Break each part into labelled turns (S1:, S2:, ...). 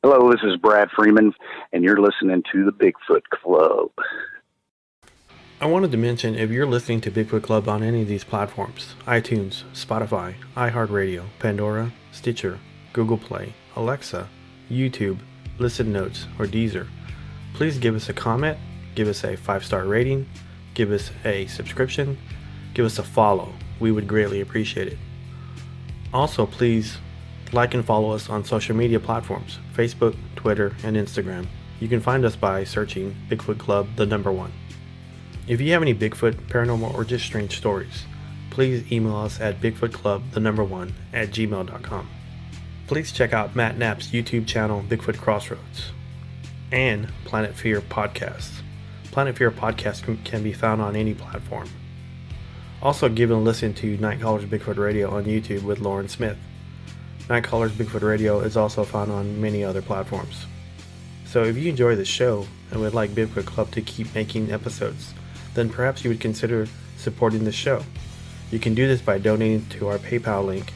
S1: Hello, this is Brad Freeman, and you're listening to the Bigfoot Club.
S2: I wanted to mention, if you're listening to Bigfoot Club on any of these platforms, iTunes, Spotify, iHeartRadio, Pandora, Stitcher, Google Play, Alexa, YouTube, Listen Notes, or Deezer, please give us a comment, give us a 5-star rating, give us a subscription, give us a follow. We would greatly appreciate it. Also, please like and follow us on social media platforms, Facebook, Twitter, and Instagram. You can find us by searching Bigfoot Club, the number 1. If you have any Bigfoot, paranormal, or just strange stories, please email us at bigfootclub1@gmail.com. Please check out Matt Knapp's YouTube channel, Bigfoot Crossroads, and Planet Fear Podcasts. Planet Fear Podcast can be found on any platform. Also, give a listen to Nightcallers Bigfoot Radio on YouTube with Lauren Smith. Nightcallers Bigfoot Radio is also found on many other platforms. So if you enjoy the show and would like Bigfoot Club to keep making episodes, then perhaps you would consider supporting the show. You can do this by donating to our PayPal link.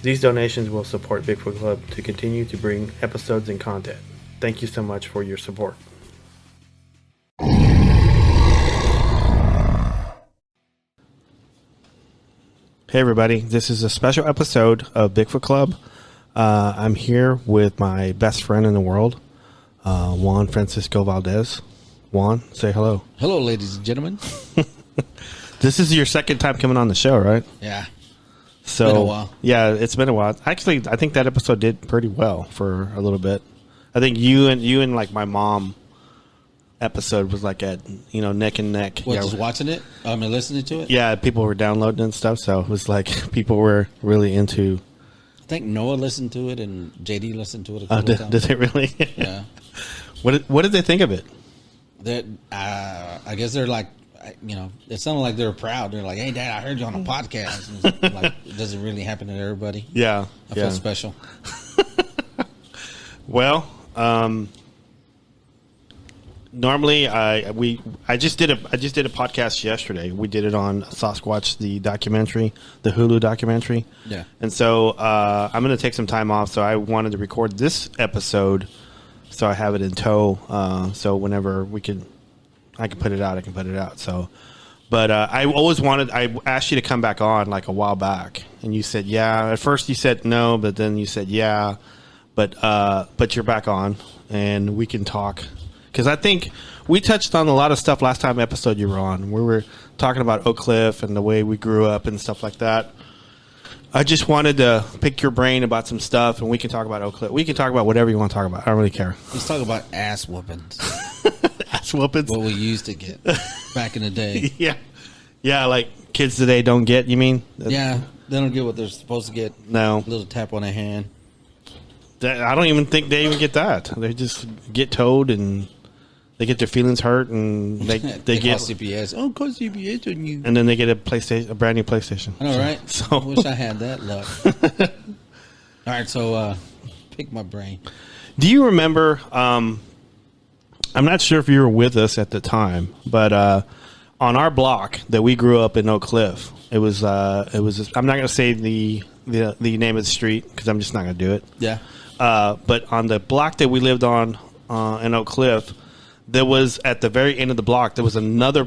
S2: These donations will support Bigfoot Club to continue to bring episodes and content. Thank you so much for your support. Hey everybody, this is a special episode of Bigfoot Club. I'm here with my best friend in the world, Juan Francisco Valdez. Juan, say hello.
S3: Hello, ladies and gentlemen.
S2: This is your second time coming on the show, right?
S3: Yeah.
S2: So,
S3: it's been a while.
S2: Yeah, it's been a while. Actually, I think that episode did pretty well for a little bit. I think you and like my mom episode was like at neck and neck.
S3: What, just watching it? I mean, listening to it?
S2: Yeah, people were downloading and stuff, so it was like people were really into.
S3: I think Noah listened to it and JD listened to it a couple of times.
S2: Did they really?
S3: Yeah.
S2: What did they think of it?
S3: That I guess they're like, it sounded like they were proud. They're like, "Hey, Dad, I heard you on a podcast." And it's like, it doesn't really happen to everybody.
S2: Yeah,
S3: I feel special.
S2: Well, normally I just did a podcast yesterday. We did it on Sasquatch, the documentary, the Hulu documentary.
S3: Yeah.
S2: And so I'm going to take some time off. So I wanted to record this episode, so I have it in tow. So whenever I can put it out. I can put it out. So, but I asked you to come back on like a while back, and you said yeah. At first you said no, but then you said yeah. But you're back on, and we can talk. Because I think we touched on a lot of stuff last time episode you were on. We were talking about Oak Cliff and the way we grew up and stuff like that. I just wanted to pick your brain about some stuff, and we can talk about Oak Cliff. We can talk about whatever you want to talk about. I don't really care.
S3: Let's talk about ass whoopings.
S2: Ass whoopings?
S3: What we used to get back in the day.
S2: Yeah. Yeah, like kids today don't get, you mean?
S3: Yeah, they don't get what they're supposed to get.
S2: No.
S3: A little tap on their hand.
S2: I don't even think they even get that. They just get towed and they get their feelings hurt, and they get
S3: call CPS. Oh, call CPS on you.
S2: And then they get a brand new PlayStation.
S3: I know, right?
S2: So
S3: I wish I had that luck. All right, so pick my brain.
S2: Do you remember? I'm not sure if you were with us at the time, but on our block that we grew up in Oak Cliff, it was. I'm not going to say the name of the street because I'm just not going to do it.
S3: Yeah.
S2: But on the block that we lived on in Oak Cliff, there was at the very end of the block, there was another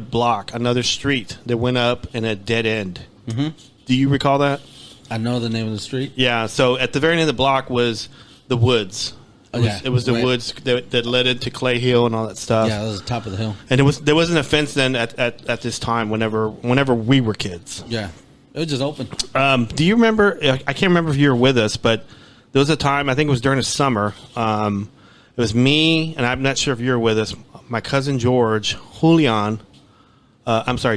S2: street that went up in a dead end. Mm-hmm. Do you recall that?
S3: I know the name of the street.
S2: Yeah. So at the very end of the block was the woods. It was the woods that led into Clay Hill and all that stuff.
S3: Yeah, that was the top of the hill.
S2: And there wasn't a fence then at this time. Whenever we were kids.
S3: Yeah, it was just open.
S2: Do you remember? I can't remember if you were with us, but there was a time. I think it was during the summer. It was me, and I'm not sure if you were with us. My cousin George, Julian.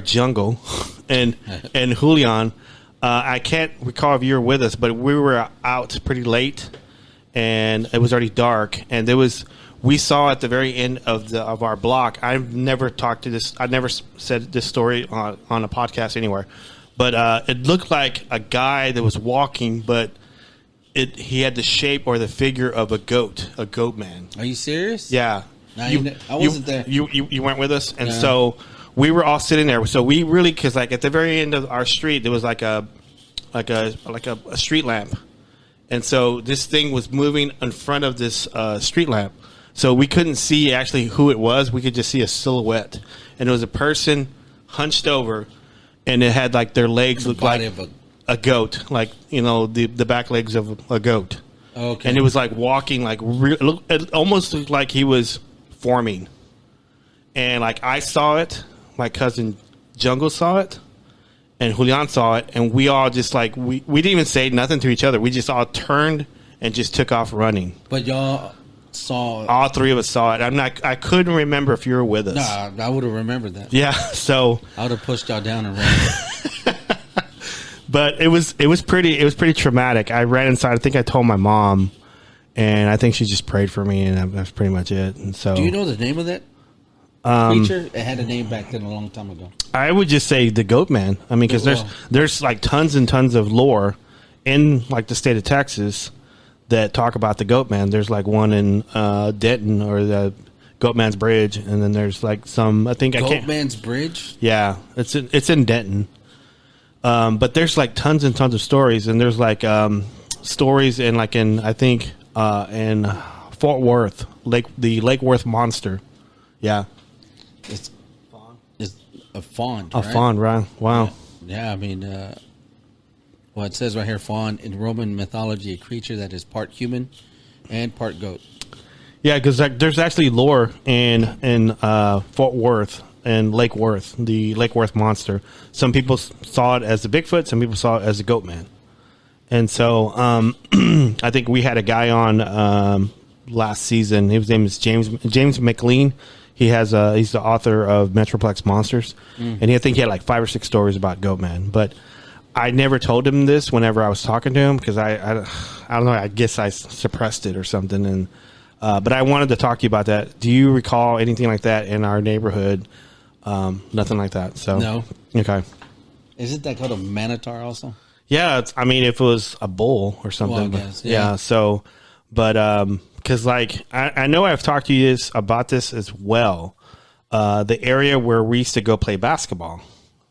S2: Jungle, and Julian. I can't recall if you were with us, but we were out pretty late, and it was already dark. And we saw at the very end of our block. I've never talked to this. I never said this story on a podcast anywhere, but it looked like a guy that was walking, but he had the shape or the figure of a Goatman.
S3: Are you serious?
S2: Yeah.
S3: No, I wasn't there.
S2: You weren't with us, and so we were all sitting there. So we really, because like at the very end of our street, there was like a street lamp, And so this thing was moving in front of this street lamp. So we couldn't see actually who it was. We could just see a silhouette. And it was a person hunched over, and it had like their legs looked like a goat, like, you know, the back legs of a goat.
S3: Okay.
S2: And it was like walking, like it almost looked like he was forming. And like I saw it, my cousin Jungle saw it, and Julian saw it, and we all just like we didn't even say nothing to each other. We just all turned and just took off running.
S3: But y'all saw it.
S2: All three of us saw it. I couldn't remember if you were with us.
S3: Nah, I would have remembered that.
S2: Yeah, so
S3: I would have pushed y'all down and ran.
S2: but it was pretty traumatic. I ran inside. I think I told my mom, and I think she just prayed for me, and that's pretty much it. And so,
S3: do you know the name of that creature? It had a name back then a long time ago.
S2: I would just say the Goatman. I mean, because there's like tons and tons of lore in like the state of Texas that talk about the Goatman. There's like one in Denton, or the Goatman's Bridge, and then there's like some. I think
S3: Goatman's Bridge.
S2: Yeah, it's in Denton. But there's like tons and tons of stories, and there's like stories in I think in Fort Worth, the Lake Worth monster. Yeah,
S3: it's a fawn.
S2: A fawn, right? Wow.
S3: Yeah, I mean. Well, it says right here, fawn, in Roman mythology, a creature that is part human and part goat. Yeah,
S2: because there's actually lore in Fort Worth and Lake Worth, the Lake Worth monster. Some people saw it as a Bigfoot, some people saw it as a Goatman. And so I think we had a guy on last season. His name is James McLean. He's the author of Metroplex Monsters, and I think he had like 5 or 6 stories about Goatman, but I never told him this whenever I was talking to him because I don't know. I guess I suppressed it or something. And but I wanted to talk to you about that. Do you recall anything like that in our neighborhood? Nothing like that. So
S3: no.
S2: Okay.
S3: Isn't that called a minotaur also?
S2: Yeah. I mean, if it was a bull or something.
S3: Well, I guess,
S2: yeah. So, but because like I know I've talked to you about this as well. The area where we used to go play basketball.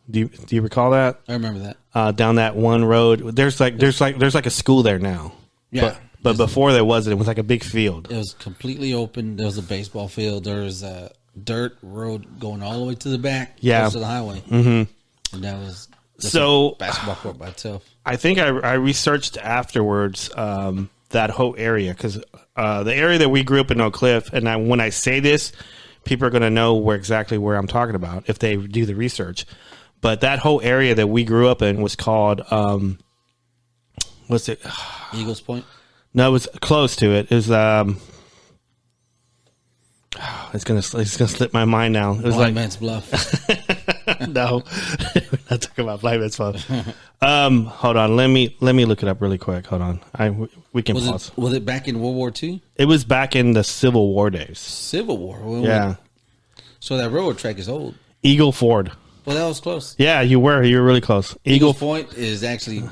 S2: Do you recall that?
S3: I remember that.
S2: Down that one road, there's like a school there now.
S3: Yeah,
S2: but before there wasn't. It was like a big field.
S3: It was completely open. There was a baseball field. There was a dirt road going all the way to the back.
S2: Yeah,
S3: close to the highway. Mm-hmm. And that was
S2: so
S3: a basketball court by itself.
S2: I think I researched afterwards that whole area because the area that we grew up in Oak Cliff, and when I say this, people are going to know exactly where I'm talking about if they do the research. But that whole area that we grew up in was called, what's it?
S3: Eagles Point?
S2: No, it was close to it. It was, it's gonna slip my mind now. It was
S3: Blind Man's Bluff.
S2: No, we're not talking about Blind Man's Bluff. Hold on, let me look it up really quick. Hold on, we can pause.
S3: Was it back in World War II?
S2: It was back in the Civil War days.
S3: Civil War?
S2: Yeah.
S3: So that railroad track is old.
S2: Eagle Ford.
S3: Well, that was close.
S2: Yeah, you were really close.
S3: Eagle Point is actually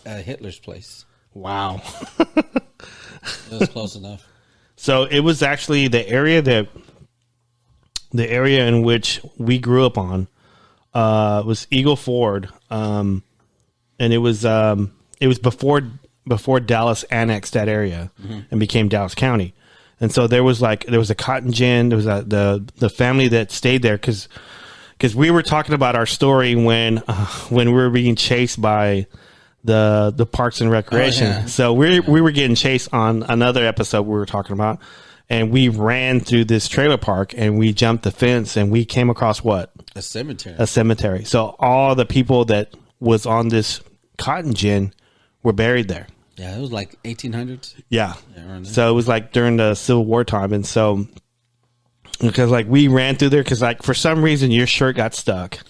S3: Hitler's place.
S2: Wow.
S3: It was close enough.
S2: So it was actually the area in which we grew up on was Eagle Ford, and it was before Dallas annexed that area and became Dallas County. And so there was a cotton gin. There was the family that stayed there because we were talking about our story when we were being chased by the Parks and Recreation.
S3: Oh, yeah.
S2: So we were getting chased on another episode we were talking about, and we ran through this trailer park and we jumped the fence and we came across what?
S3: A cemetery.
S2: A cemetery. So all the people that was on this cotton gin were buried there.
S3: Yeah, it was like 1800s.
S2: Yeah. So it was like during the Civil War time, and so. Because we ran through there because for some reason your shirt got stuck.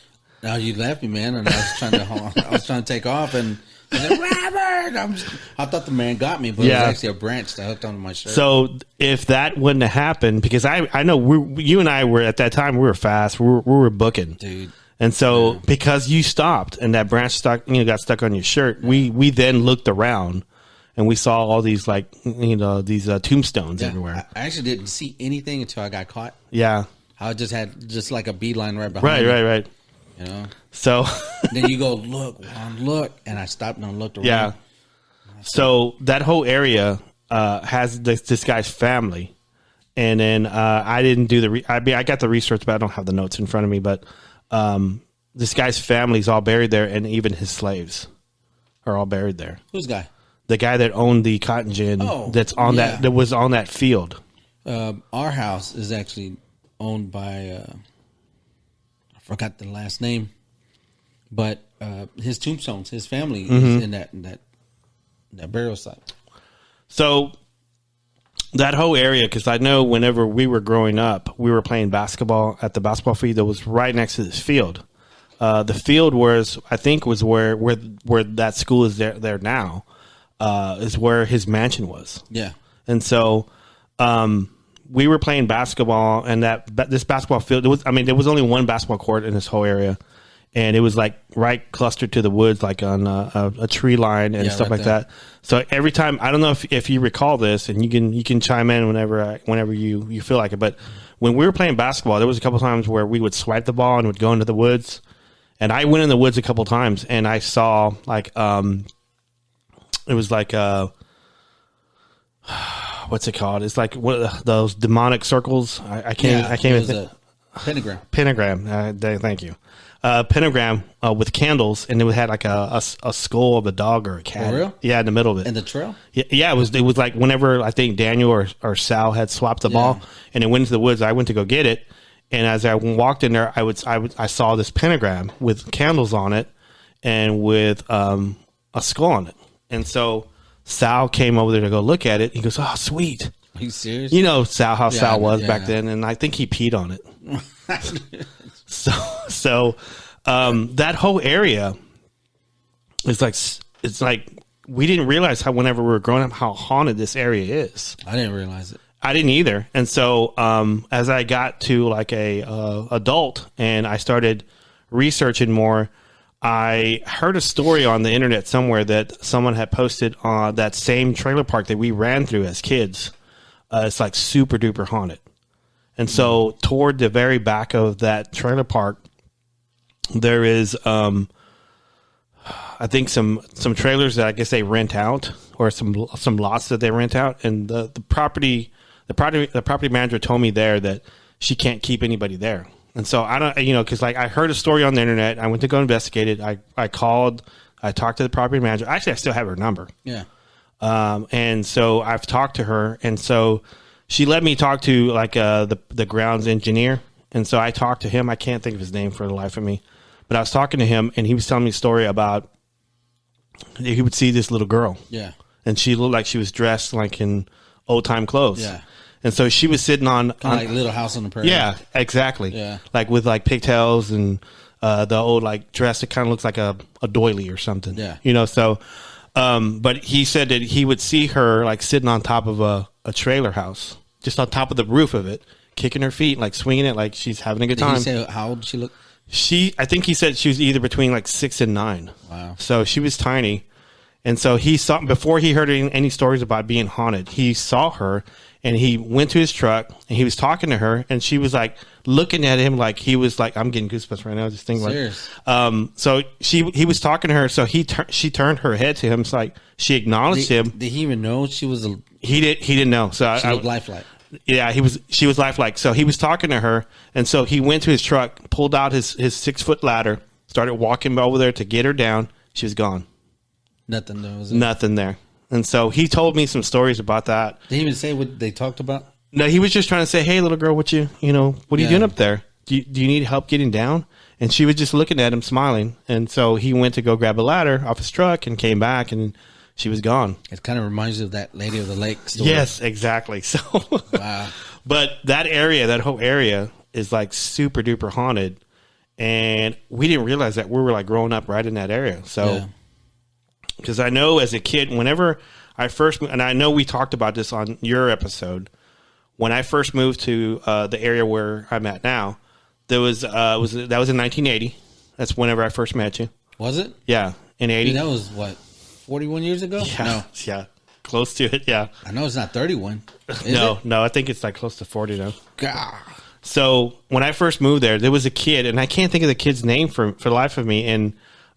S3: No, you left me, man, and I was trying to take off, and I was like, Robert! I thought the man got me, but it was actually a branch that hooked onto my shirt.
S2: So if that wouldn't have happened, because I know you and I were at that time, we were fast, we were booking,
S3: dude.
S2: And so because you stopped and that branch got stuck on your shirt, we then looked around. And we saw all these these tombstones everywhere.
S3: I actually didn't see anything until I got caught.
S2: Yeah,
S3: I just like a beeline right behind.
S2: Right.
S3: You know.
S2: So
S3: then you go look, and I stopped and I looked around.
S2: Yeah. So that whole area has this guy's family. And then I didn't do I got the research, but I don't have the notes in front of me. But this guy's family's all buried there, and even his slaves are all buried there.
S3: Who's guy?
S2: The guy that owned the cotton gin that was on that field.
S3: Our house is actually owned by I forgot the last name, but his tombstones, his family is in that burial site. So that whole area, because I know whenever we were growing up, we were playing basketball at the basketball field that was right next to this field. The field was where that school is there now, is where his mansion was. Yeah. And so we were playing basketball, and this basketball field, there was only one basketball court in this whole area, and it was like right clustered to the woods, like on a tree line and stuff like that. So every time, I don't know if you recall this, and you can chime in whenever you feel like it, but when we were playing basketball, there was a couple times where we would swipe the ball and would go into the woods, and I went in the woods a couple times, and I saw like it was like what's it called? It's like one of those demonic circles. I can't even think. Pentagram.
S2: Pentagram. Thank you. Pentagram with candles, and it had like a skull of a dog or a cat.
S3: For real?
S2: Yeah, in the middle of it.
S3: In the trail?
S2: Yeah. It was like whenever I think Daniel or Sal had swapped the ball, and it went into the woods. I went to go get it, and as I walked in there, I saw this pentagram with candles on it, and with a skull on it, and so Sal came over there to go look at it. He goes, "Oh, sweet."
S3: Are you serious?
S2: You know Sal Sal was back then, and I think he peed on it. So that whole area is it's like we didn't realize how whenever we were growing up how haunted this area is.
S3: I didn't realize it.
S2: I didn't either. And so as I got to like a adult and I started researching more, I heard a story on the internet somewhere that someone had posted on that same trailer park that we ran through as kids. It's like super duper haunted. And so toward the very back of that trailer park, there is, I think some trailers that I guess they rent out, or some lots that they rent out. And the property manager told me there that she can't keep anybody there. And so I don't, cause like I heard a story on the internet. I went to go investigate it. I called, I talked to the property manager. Actually, I still have her number. Yeah. And so I've talked to her, and so she let me talk to like the grounds engineer, and so I talked to him. I can't think of his name for the life of me, but I was talking to him, and he was telling me a story about he would see this little girl, and she looked like she was dressed like in old time clothes, and so she was sitting on
S3: like Little House on the Prairie,
S2: exactly, like with like pigtails and the old like dress. It kind of looks like a doily or something, so. But he said that he would see her like sitting on top of a trailer house, just on top of the roof of it, kicking her feet, like swinging it, like she's having a good time.
S3: Did he say how old she looked?
S2: I think he said she was either between like 6 and 9. Wow. So she was tiny. And so he saw, before he heard any stories about being haunted, he saw her and he went to his truck and he was talking to her, and she was like looking at him like he was like, I'm getting goosebumps right now just thinking about it. So he was talking to her, so she turned her head to him. It's like she acknowledged him.
S3: Did he even know she was
S2: he didn't know. So
S3: she looked lifelike.
S2: Yeah, she was lifelike. So he was talking to her, and so he went to his truck, pulled out his 6-foot ladder, started walking over there to get her down. She was gone.
S3: Nothing there, was it?
S2: Nothing there. And so he told me some stories about that.
S3: Did he even say what they talked about?
S2: No, he was just trying to say, "Hey, little girl, what are you doing up there? Do you need help getting down?" And she was just looking at him, smiling. And so he went to go grab a ladder off his truck and came back, and she was gone.
S3: It kind of reminds you of that Lady of the Lake story.
S2: Yes, exactly. So, wow. But that whole area is like super duper haunted, and we didn't realize that we were like growing up right in that area. So, because I know as a kid, whenever I first, and I know we talked about this on your episode, when I first moved to the area where I'm at now, that was in 1980. That's whenever I first met you.
S3: Was it?
S2: Yeah, in 80.
S3: That was what, 41 years ago?
S2: Yeah,
S3: no.
S2: Yeah, close to it. Yeah.
S3: I know it's not 31.
S2: No, I think it's like close to 40 now.
S3: God.
S2: So when I first moved there was a kid, and I can't think of the kid's name for the life of me, and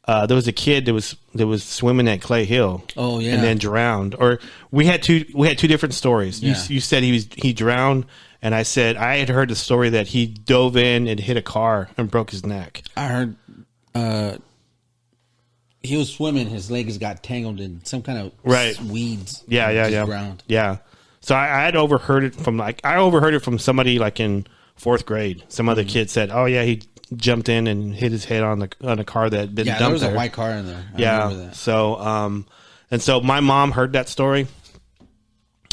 S2: there was a kid that was swimming at Clay Hill.
S3: Oh yeah,
S2: and then drowned. Or we had two different stories.
S3: Yeah.
S2: You said he drowned, and I said I had heard the story that he dove in and hit a car and broke his neck.
S3: I heard he was swimming. His legs got tangled in some kind of weeds.
S2: Yeah.
S3: Ground.
S2: Yeah. So I had overheard it from somebody like in fourth grade. Some other kid said, "Oh yeah, he jumped in and hit his head on a car that had been dumped
S3: there was
S2: there."
S3: a white car in there. I remember that.
S2: So and so my mom heard that story,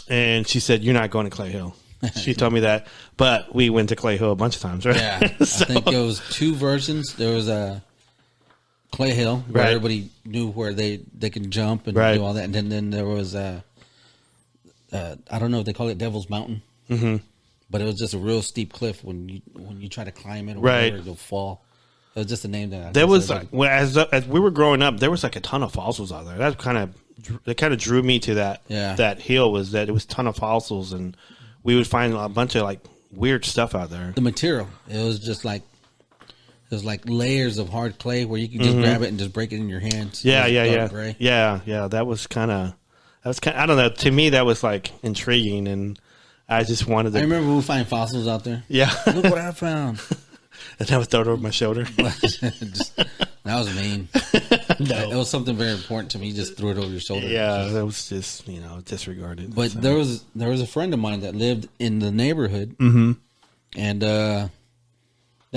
S2: and she said, "You're not going to Clay Hill." She told me that, but we went to Clay Hill a bunch of times, right?
S3: Yeah, I think there was two versions. There was a Clay Hill where everybody knew where they can jump and do all that, and then there was I don't know if they call it Devil's Mountain, but it was just a real steep cliff. When you try to climb it, or whatever, you'll fall. It was just a name that
S2: there was as we were growing up, there was like a ton of fossils out there. That kind of drew me to that. Yeah. That hill was that it was a ton of fossils, and we would find a bunch of like weird stuff out there.
S3: The material, it was just like layers of hard clay where you could just grab it and just break it in your hands.
S2: Yeah. That was kind of I don't know. To me, that was like intriguing, and I just wanted to.
S3: I remember we would find fossils out there.
S2: Yeah,
S3: look what I found.
S2: And I would throw it over my shoulder.
S3: That was mean. No. It was something very important to me. You just threw it over your shoulder.
S2: Yeah, that was just disregarded.
S3: But there was a friend of mine that lived in the neighborhood, and that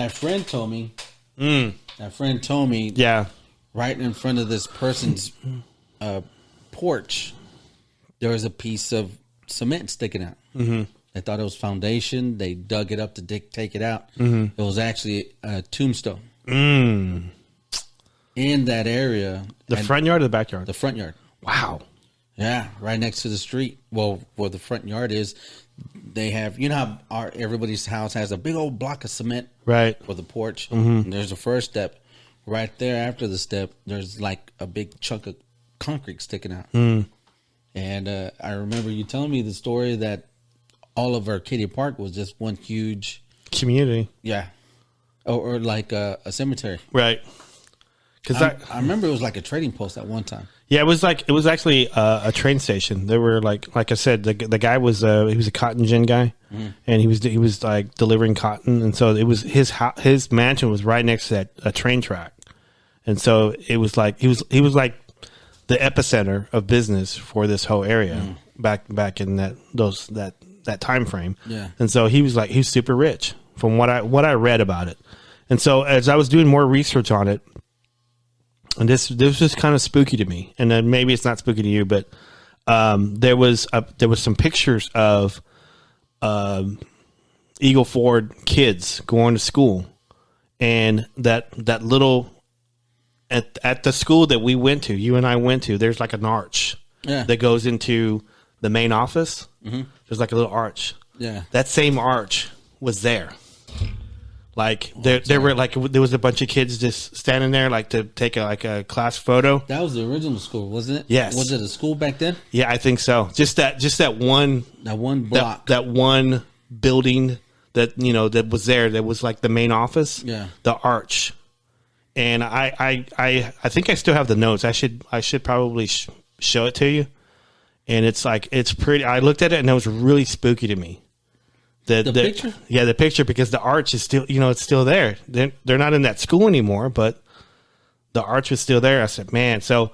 S3: friend told me. Yeah, right in front of this person's porch, there was a piece of cement sticking out. They thought it was foundation. They dug it up to take it out. It was actually a tombstone. In that area.
S2: The front yard or the backyard?
S3: The front yard.
S2: Wow.
S3: Yeah, right next to the street. Well, where the front yard is, they have, you know how everybody's house has a big old block of cement for the porch? And there's the first step. Right there after the step, there's like a big chunk of concrete sticking out. And I remember you telling me the story that all of Arcadia Park was just one huge
S2: community.
S3: Yeah. Or like a cemetery.
S2: Right. Because
S3: I remember it was like a trading post at one time.
S2: Yeah, it was actually a train station. There were like I said, the guy was he was a cotton gin guy, and he was like delivering cotton, and so it was his mansion was right next to a train track, and so it was like he was like the epicenter of business for this whole area back in that time frame. Yeah, and so he was super rich from what I read about it, and so as I was doing more research on it. And this was just kind of spooky to me, and then maybe it's not spooky to you, but there was some pictures of Eagle Ford kids going to school, and that little at the school that we went to, you and I went to, there's like an arch that goes into the main office. There's like a little arch. Yeah, that same arch was there. Like there was a bunch of kids just standing there like to take a class photo.
S3: That was the original school, wasn't it?
S2: Yes.
S3: Was it a school back then?
S2: Yeah, I think so. Just that one
S3: block.
S2: That one building that was there that was like the main office. Yeah. The arch. And I think I still have the notes. I should probably show it to you. And it's pretty. I looked at it and it was really spooky to me. The picture? Yeah, the picture, because the arch is still, it's still there. They're not in that school anymore, but the arch was still there. I said, man. So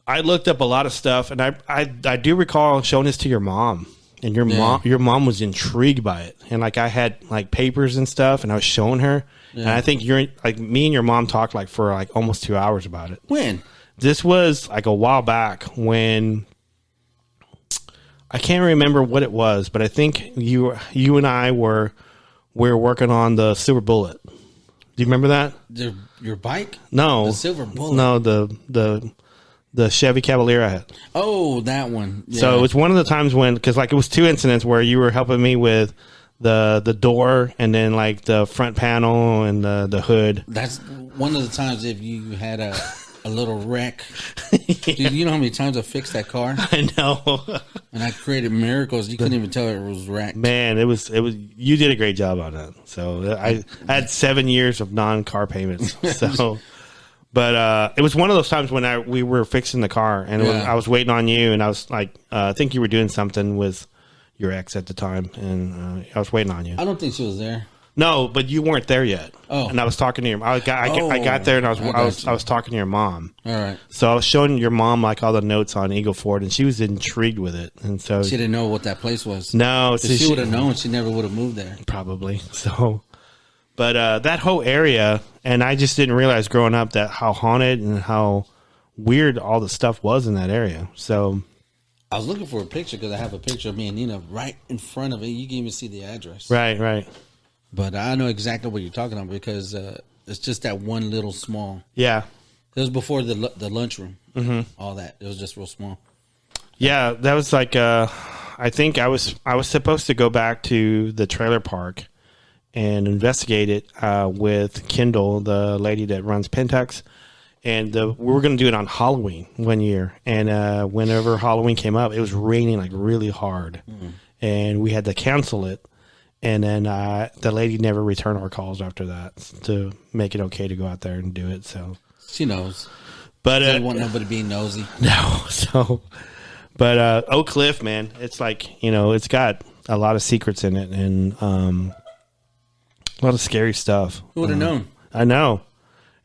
S2: I looked up a lot of stuff, and I do recall showing this to your mom, and your mom was intrigued by it, and like I had like papers and stuff, and I was showing her, and I think me and your mom talked like for like almost 2 hours about it.
S3: When?
S2: This was like a while back when. I can't remember what it was, but I think you and I were working on the Silver Bullet. Do you remember that?
S3: Your bike?
S2: No,
S3: the Silver Bullet.
S2: No, the Chevy Cavalier I had.
S3: Oh, that one. Yeah.
S2: So it's one of the times because like it was two incidents where you were helping me with the door and then like the front panel and the hood.
S3: That's one of the times if you had a little wreck. Dude, you know how many times I fixed that car?
S2: I know.
S3: And I created miracles. You couldn't even tell it was wrecked.
S2: Man, it was. You did a great job on that. So I had 7 years of non-car payments. So, But it was one of those times when we were fixing the car, and I was waiting on you, and I was like, I think you were doing something with your ex at the time, and I was waiting on you.
S3: I don't think she was there.
S2: No, but you weren't there yet.
S3: Oh,
S2: and I was talking to your. I got there, and I was talking to your mom.
S3: All right.
S2: So I was showing your mom like all the notes on Eagle Ford, and she was intrigued with it, and so
S3: she didn't know what that place was.
S2: No,
S3: if she would have known, she never would have moved there.
S2: Probably so. But that whole area, and I just didn't realize growing up that how haunted and how weird all the stuff was in that area. So
S3: I was looking for a picture because I have a picture of me and Nina right in front of it. You can even see the address.
S2: Right.
S3: But I know exactly what you're talking about because it's just that one little small.
S2: Yeah.
S3: It was before the lunchroom. Mm-hmm. All that. It was just real small.
S2: Yeah, that was like I think I was supposed to go back to the trailer park and investigate it with Kendall, the lady that runs Pentax. And we were going to do it on Halloween one year. And whenever Halloween came up, it was raining like really hard. Mm-hmm. And we had to cancel it. And then the lady never returned our calls after that to make it okay to go out there and do it. So
S3: she knows.
S2: But
S3: she didn't want nobody being nosy.
S2: No. So, but Oak Cliff, man, it's like, it's got a lot of secrets in it. And a lot of scary stuff.
S3: Who would have known?
S2: I know.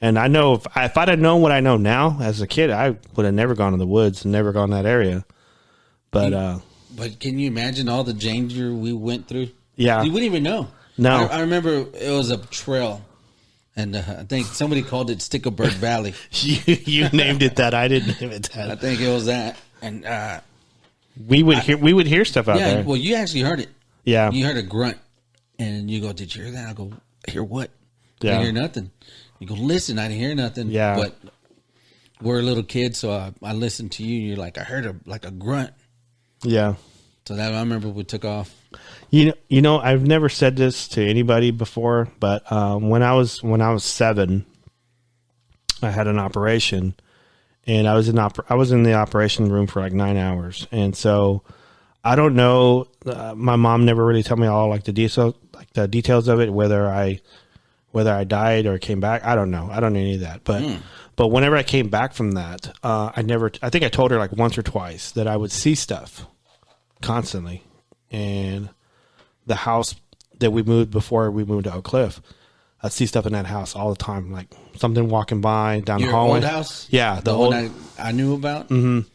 S2: And I know if I'd have known what I know now as a kid, I would have never gone to the woods and never gone to that area. But
S3: can you imagine all the danger we went through?
S2: Yeah.
S3: You wouldn't even know.
S2: No.
S3: I remember it was a trail, and I think somebody called it Sticklebird Valley.
S2: You named it that. I didn't name it that.
S3: I think it was that. And
S2: we would hear stuff out there.
S3: Well, you actually heard it.
S2: Yeah.
S3: You heard a grunt. And you go, did you hear that? I go, hear what?
S2: Yeah.
S3: I didn't hear nothing. You go, listen, I didn't hear nothing.
S2: Yeah.
S3: But we're a little kid, so I listened to you. You're like, I heard a grunt.
S2: Yeah.
S3: So that I remember we took off.
S2: I've never said this to anybody before, but when I was 7, I had an operation, and I was in the operation room for like 9 hours, and so I don't know. My mom never really told me all like the details of it, whether I died or came back. I don't know. I don't know any of that. But whenever I came back from that, I think I told her like once or twice that I would see stuff constantly. And the house that we moved before we moved to Oak Cliff, I'd see stuff in that house all the time, like something walking by down the hallway.
S3: Old house?
S2: Yeah,
S3: the old one I knew about.
S2: Mm-hmm.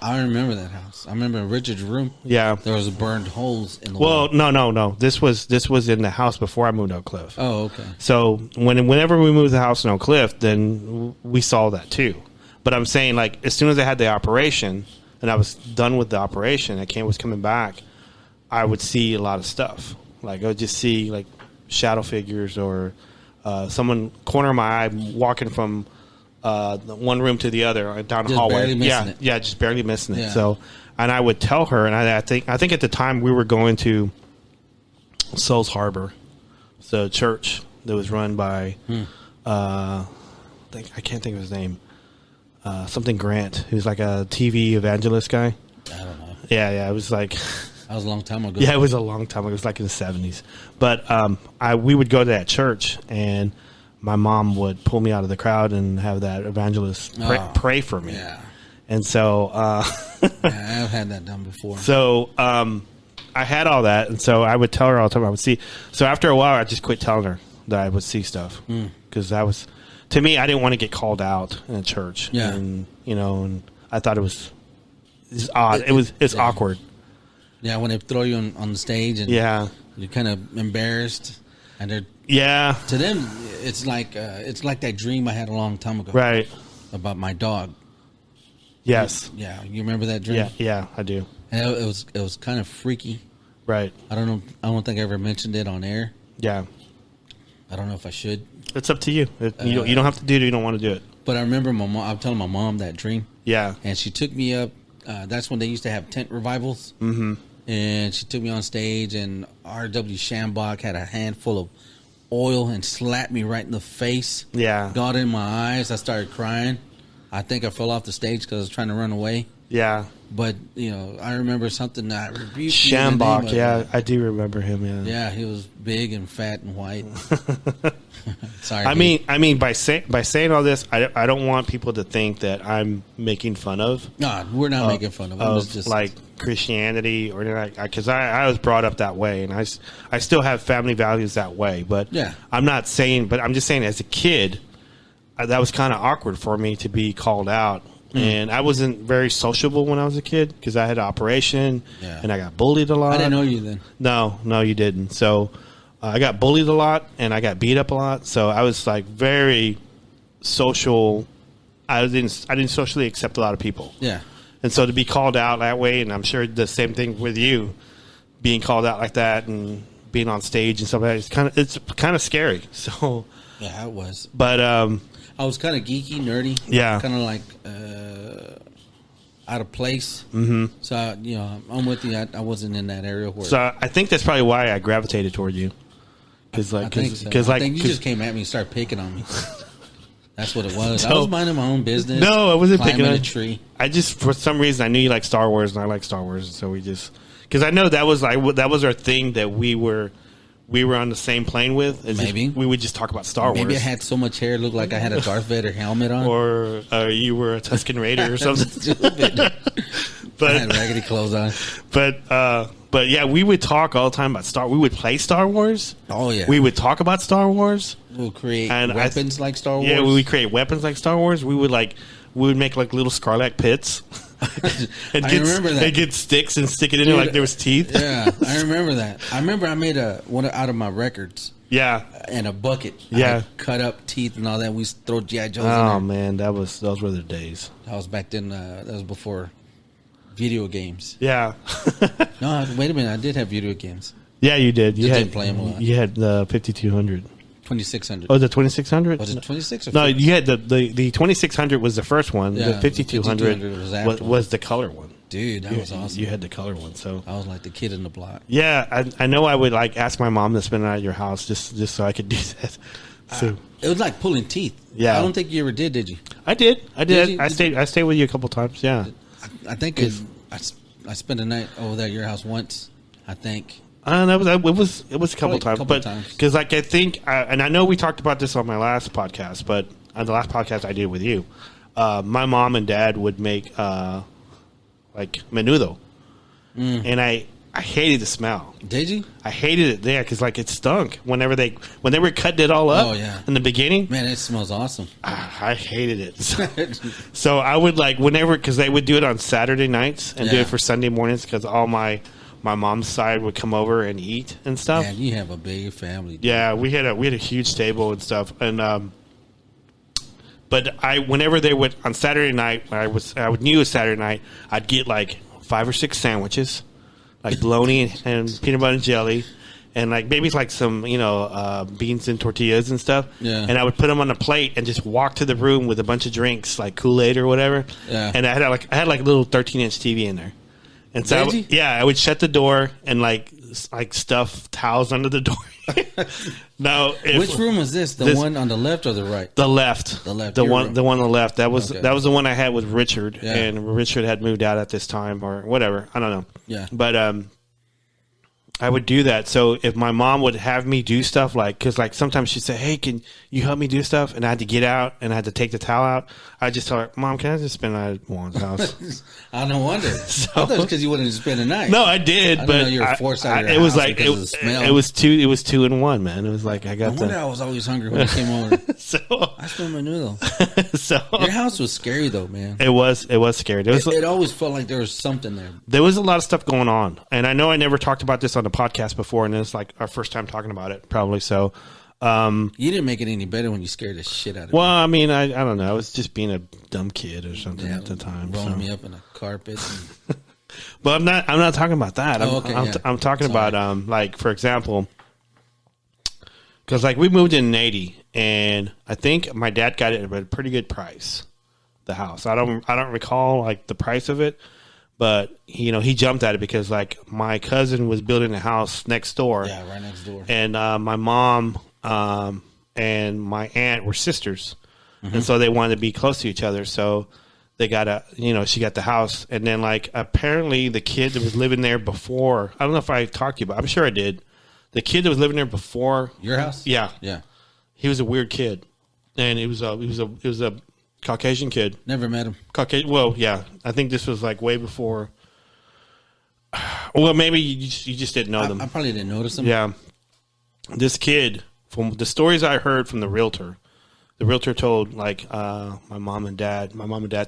S3: I remember that house. I remember in Richard's room.
S2: Yeah,
S3: there was burned holes in the wall.
S2: No. This was in the house before I moved to Oak Cliff.
S3: Oh, okay.
S2: So whenever we moved the house in Oak Cliff, then we saw that too. But I'm saying, like, as soon as I had the operation and I was done with the operation, was coming back, I would see a lot of stuff. Like I would just see like shadow figures or someone corner of my eye walking from the one room to the other down the hallway. Yeah, just barely missing it. Yeah. So, and I would tell her, and I think at the time we were going to Souls Harbor, the church that was run by I can't think of his name, something Grant, who's like a TV evangelist guy.
S3: I don't know.
S2: Yeah, it was like.
S3: That was a long time ago.
S2: Yeah, it was a long time ago. It was like in the 70s. But we would go to that church, and my mom would pull me out of the crowd and have that evangelist pray for me.
S3: Yeah.
S2: And so...
S3: I've had that done before.
S2: So I had all that, and so I would tell her all the time I would see. So after a while, I just quit telling her that I would see stuff. Because that was... To me, I didn't want to get called out in a church.
S3: Yeah.
S2: And, and I thought it was odd. It's awkward.
S3: Yeah, when they throw you on the stage and you're kind of embarrassed, and they're to them it's like that dream I had a long time ago,
S2: right?
S3: About my dog.
S2: Yes.
S3: You remember that dream?
S2: Yeah, I do.
S3: And it was kind of freaky,
S2: right?
S3: I don't know. I don't think I ever mentioned it on air.
S2: Yeah.
S3: I don't know if I should.
S2: It's up to you. You don't have to do it. You don't want to do it.
S3: But I remember my mom. I'm telling my mom that dream.
S2: Yeah.
S3: And she took me up. That's when they used to have tent revivals.
S2: Mm-hmm.
S3: And she took me on stage, and R.W. Shambach had a handful of oil and slapped me right in the face.
S2: Yeah.
S3: Got in my eyes. I started crying. I think I fell off the stage because I was trying to run away.
S2: Yeah.
S3: But I remember something that rebuked
S2: Shambach. Yeah, I do remember him. Yeah.
S3: Yeah, he was big and fat and white. Sorry.
S2: I mean, by saying all this, I don't want people to think that I'm making fun of.
S3: No, we're not making fun of. It was just
S2: like Christianity or anything, because I was brought up that way, and I still have family values that way. But
S3: yeah,
S2: I'm not saying. But I'm just saying, as a kid, that was kind of awkward for me to be called out. And I wasn't very sociable when I was a kid because I had an operation and I got bullied a lot.
S3: I didn't know you then.
S2: No, you didn't. So I got bullied a lot and I got beat up a lot. So I was like very social. I didn't socially accept a lot of people.
S3: Yeah.
S2: And so to be called out that way, and I'm sure the same thing with you, being called out like that and being on stage and stuff like that, it's kind of scary. So
S3: yeah, it was.
S2: But
S3: I was kind of geeky, nerdy.
S2: Yeah.
S3: Kind of like out of place. Mm-hmm. So, I'm with you. I wasn't in that area.
S2: So I think that's probably why I gravitated toward you.
S3: I think you just came at me and started picking on me. That's what it was. I was minding my own business.
S2: No, I wasn't picking on
S3: a tree.
S2: I just, for some reason, I knew you like Star Wars, and I like Star Wars. So we just, because I know that was our thing that we were on the same plane with.
S3: Maybe.
S2: We would just talk about Star Wars.
S3: Maybe I had so much hair, it looked like I had a Darth Vader helmet on.
S2: Or you were a Tusken Raider or something.
S3: Stupid. But I had raggedy clothes on.
S2: But yeah, we would talk all the time about we would play Star Wars.
S3: Oh, yeah.
S2: We would talk about Star Wars.
S3: We'll create weapons like Star Wars.
S2: Yeah, we would create weapons like Star Wars. We would make like little Scarlet pits.
S3: I remember that.
S2: And get sticks and stick it in there like there was teeth.
S3: Yeah, I remember that. I remember I made one out of my records.
S2: Yeah.
S3: And a bucket.
S2: Yeah.
S3: I cut up teeth and all that. We throw G.I. Joes in there.
S2: Oh, man, those were the days.
S3: That was back then. That was before video games.
S2: Yeah.
S3: No, wait a minute. I did have video games.
S2: Yeah, you did. You
S3: didn't play them a lot.
S2: You had the 5200.
S3: 2600.
S2: Oh, the 2600?
S3: Was it 26 or 50?
S2: No, you had the 2600 was the first one.
S3: Yeah,
S2: the 5200 was the color one.
S3: Dude, that was awesome.
S2: You had the color one, so
S3: I was like the kid in the block.
S2: Yeah, I know. I would like ask my mom to spend it at your house just so I could do that. So
S3: it was like pulling teeth.
S2: Yeah,
S3: I don't think you ever did you?
S2: I did. I stayed with you a couple times. Yeah,
S3: I think I spent a night over there at your house once. I think.
S2: It was a couple times, because like I think, and I know we talked about this on my last podcast, but on the last podcast I did with you, my mom and dad would make like menudo, and I hated the smell.
S3: Did you?
S2: I hated it there because like it stunk whenever they were cutting it all up.
S3: Oh yeah,
S2: in the beginning.
S3: Man, it smells awesome.
S2: I hated it. So I would like whenever, because they would do it on Saturday nights and do it for Sunday mornings because all my mom's side would come over and eat and stuff.
S3: Man, you have a big family. Dude.
S2: Yeah, we had a huge table and stuff, and but whenever they would on Saturday night, I knew it was Saturday night, I'd get like 5 or 6 sandwiches, like bologna and peanut butter and jelly, and like maybe like some beans and tortillas and stuff.
S3: Yeah.
S2: And I would put them on a plate and just walk to the room with a bunch of drinks like Kool-Aid or whatever.
S3: Yeah.
S2: And I had like a little 13-inch TV in there. And so I would shut the door and like stuff towels under the door. Now,
S3: which room was this? The one on the left or the right?
S2: The left.
S3: The left.
S2: The one on the left. That was
S3: okay.
S2: That was the one I had with Richard,
S3: yeah.
S2: And Richard had moved out at this time or whatever. I don't know.
S3: Yeah.
S2: But I would do that. So if my mom would have me do stuff because like sometimes she'd say, "Hey, can you help me do stuff?" And I had to get out and I had to take the towel out. I just tell her, "Mom, can I just spend the night at Juan's house?"
S3: I don't wonder. I thought it was because you wanted to spend the night.
S2: No, I did, but
S3: you were forced out of your
S2: it was
S3: house
S2: like
S3: because of the smell.
S2: it was 2 in 1, man. It was like I wonder
S3: I was always hungry when I came over.
S2: So
S3: I spent my noodle.
S2: So
S3: your house was scary though, man.
S2: It was scary.
S3: It always felt like there was something there.
S2: There was a lot of stuff going on, and I know I never talked about this on the podcast before, and it's like our first time talking about it, probably. So,
S3: you didn't make it any better when you scared the shit out of me.
S2: Well, I mean, I don't know. I was just being a dumb kid or something at the time,
S3: rolling me up in a carpet.
S2: But I'm not talking about that. I'm talking about like, for example, because like we moved in 80, and I think my dad got it at a pretty good price. The house. I don't recall like the price of it. But he jumped at it because like my cousin was building a house next door.
S3: Yeah, right next door.
S2: And my mom and my aunt were sisters, and so they wanted to be close to each other. So she got the house, and then like apparently the kid that was living there before, I don't know if I talked to you, but I'm sure I did. The kid that was living there before
S3: your house,
S2: yeah, he was a weird kid, and it was a Caucasian kid.
S3: Never met him.
S2: Caucasian. Well, yeah, I think this was like way before. Well, maybe you just didn't know them.
S3: I probably didn't notice them.
S2: Yeah, this kid, from the stories I heard from the realtor told like my mom and dad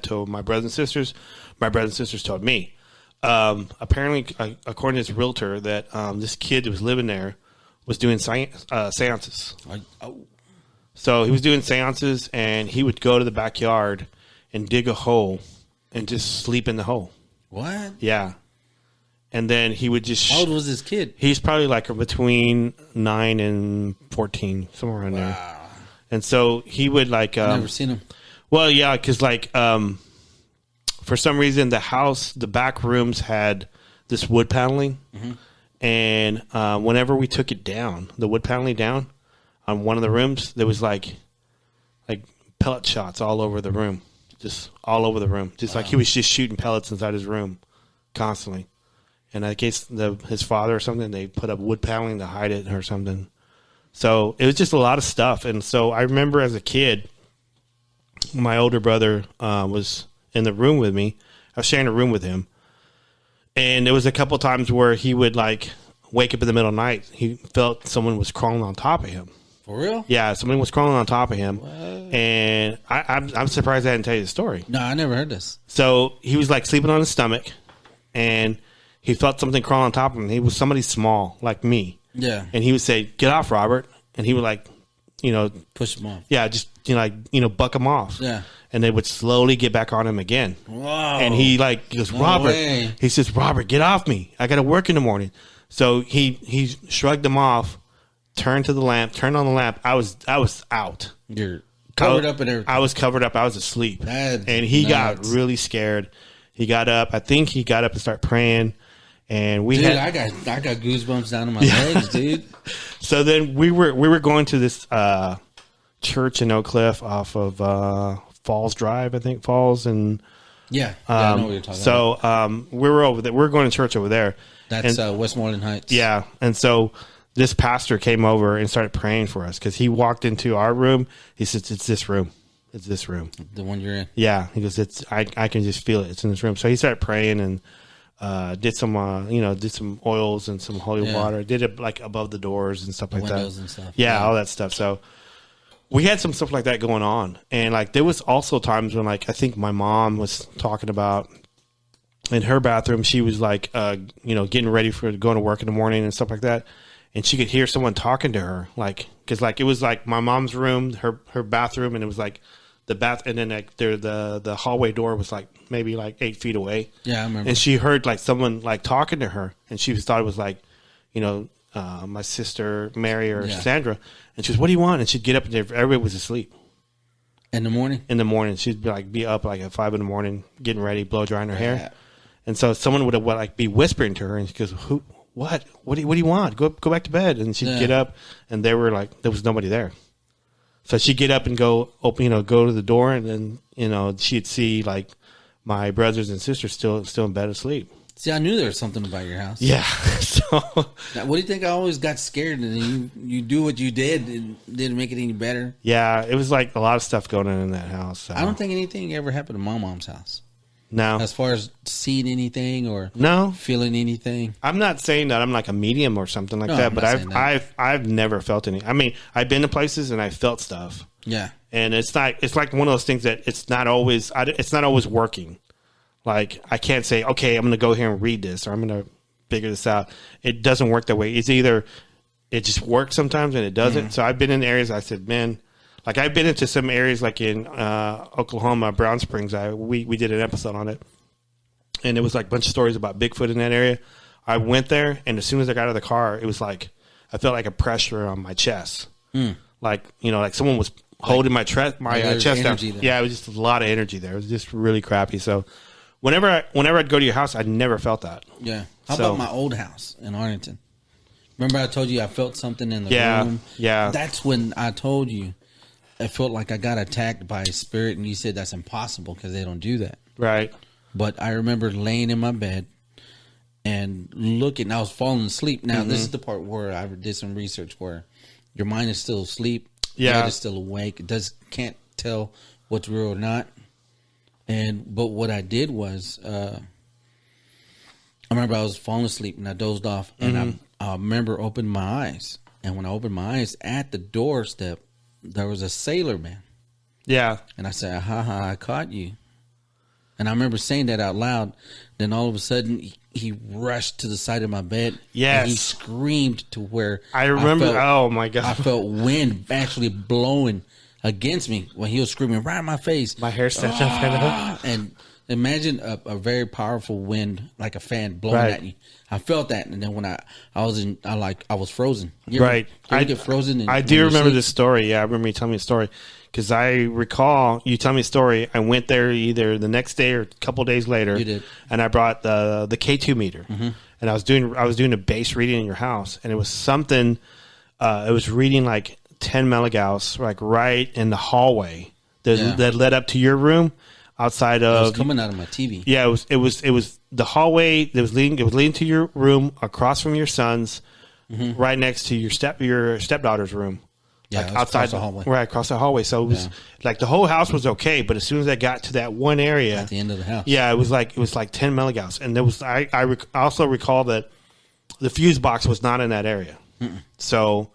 S2: told my brothers and sisters. My brothers and sisters told me. Apparently, according to this realtor, that this kid that was living there was doing seances. So he was doing seances, and he would go to the backyard and dig a hole and just sleep in the hole.
S3: What?
S2: Yeah. And then he would just...
S3: How old was this kid?
S2: He's probably like between 9 and 14, somewhere around there. And so he would like...
S3: never seen him.
S2: Well, yeah, because like for some reason the back rooms had this wood paneling. Mm-hmm. And whenever we took it down, the wood paneling down, on one of the rooms, there was like pellet shots all over the room. Just all over the room. Just like he was just shooting pellets inside his room constantly. And I guess his father or something, they put up wood paneling to hide it or something. So it was just a lot of stuff. And so I remember as a kid, my older brother was in the room with me. I was sharing a room with him. And there was a couple times where he would like wake up in the middle of the night. He felt someone was crawling on top of him.
S3: For real?
S2: Yeah, somebody was crawling on top of him. What? And I'm surprised I didn't tell you the story.
S3: No, I never heard this.
S2: So he was like sleeping on his stomach, and he felt something crawling on top of him. He was somebody small, like me.
S3: Yeah.
S2: And he would say, "Get off, Robert." And he would like,
S3: push him off.
S2: Yeah, just, buck him off.
S3: Yeah.
S2: And they would slowly get back on him again.
S3: Wow.
S2: And he goes,
S3: No
S2: "Robert."
S3: way.
S2: He says, "Robert, get off me. I got to work in the morning." So he shrugged him off, turned on the lamp. I was out.
S3: You're covered up and everything.
S2: I was covered up. I was asleep.
S3: That's
S2: and he
S3: nuts.
S2: got really scared. He got up. I think he got up and started praying. And
S3: I got goosebumps down in my legs, dude.
S2: So then we were going to this church in Oak Cliff off of Falls Drive, I think Falls, and
S3: I know what you're talking about.
S2: So we were over there. We were going to church over there.
S3: That's Westmoreland Heights.
S2: Yeah, and so this pastor came over and started praying for us because he walked into our room. He says, "It's this room. It's this room.
S3: The one you're in."
S2: Yeah, he goes, I can just feel it. It's in this room. So he started praying and did some oils and some holy water. Did it like above the doors and stuff like that.
S3: Windows and stuff.
S2: Yeah, all that stuff. So we had some stuff like that going on, and like there was also times when like I think my mom was talking about in her bathroom. She was like getting ready for going to work in the morning and stuff like that. And she could hear someone talking to her, like, because like it was like my mom's room, her bathroom, and it was like the bath, and then like the hallway door was like maybe like 8 feet away.
S3: Yeah, I remember.
S2: And she heard like someone like talking to her, and she thought it was like, my sister Mary or Sandra, and she was, "What do you want?" And she'd get up, and everybody was asleep.
S3: In the morning.
S2: In the morning, she'd be up like at 5 a.m, getting ready, blow drying her hair, and so someone would like be whispering to her, and she goes, "Who? What? What do you want? Go back to bed." And she'd get up, and there was nobody there. So she'd get up and go to the door, and then she'd see like my brothers and sisters still in bed asleep.
S3: See, I knew there was something about your house.
S2: Yeah. So
S3: now, what do you think? I always got scared, and then you do what you did, and didn't make it any better.
S2: Yeah, it was like a lot of stuff going on in that house. So.
S3: I don't think anything ever happened to my mom's house.
S2: No.
S3: As far as seeing anything or feeling anything.
S2: I'm not saying that I'm like a medium or something like that, but I've never felt any. I mean, I've been to places and I felt stuff.
S3: Yeah.
S2: And it's like one of those things that it's not always working. Like I can't say, "Okay, I'm going to go here and read this," or "I'm going to figure this out." It doesn't work that way. It's either it just works sometimes and it doesn't. Mm-hmm. So I've been in areas I said, "Man, like I've been into some areas like in Oklahoma, Brown Springs. We did an episode on it, and it was like a bunch of stories about Bigfoot in that area. I went there, and as soon as I got out of the car, it was like I felt like a pressure on my chest, like someone was holding my chest down.
S3: There.
S2: Yeah, it was just a lot of energy there. It was just really crappy. So whenever I'd go to your house, I never felt that.
S3: Yeah. How about my old house in Arlington? Remember I told you I felt something in the room?
S2: Yeah.
S3: That's when I told you. I felt like I got attacked by a spirit, and you said that's impossible because they don't do that.
S2: Right.
S3: But I remember laying in my bed and looking. I was falling asleep. Now, this is the part where I did some research where your mind is still asleep.
S2: Yeah.
S3: Your head is still awake. It can't tell what's real or not. But what I did was, I remember I was falling asleep and I dozed off, and I remember opening my eyes. And when I opened my eyes, at the doorstep, there was a sailor man.
S2: Yeah.
S3: And I said, I caught you. And I remember saying that out loud. Then all of a sudden, he rushed to the side of my bed.
S2: Yes.
S3: And he screamed to where
S2: I remember. Oh, my God.
S3: I felt wind actually blowing against me when he was screaming right in my face.
S2: My hair stands up.
S3: And imagine a very powerful wind, like a fan blowing at you. I felt that, and then when I was frozen.
S2: Right.
S3: I get frozen.
S2: I do remember this story. Yeah, I remember you telling me a story because I recall you telling me a story. I went there either the next day or a couple of days later.
S3: You did.
S2: And I brought the K2 meter, and I was doing a base reading in your house, and it was something. It was reading like 10 milligauss, like right in the hallway that led up to your room. Outside of,
S3: it was coming out of my TV.
S2: Yeah, it was the hallway that was leading. It was leading to your room, across from your son's, right next to your stepdaughter's room.
S3: Yeah,
S2: like outside
S3: the hallway.
S2: Right across the hallway. So it was like the whole house was okay, but as soon as I got to that one area
S3: at the end of the house,
S2: it was like 10 milligauss, and there was I also recall that the fuse box was not in that area. So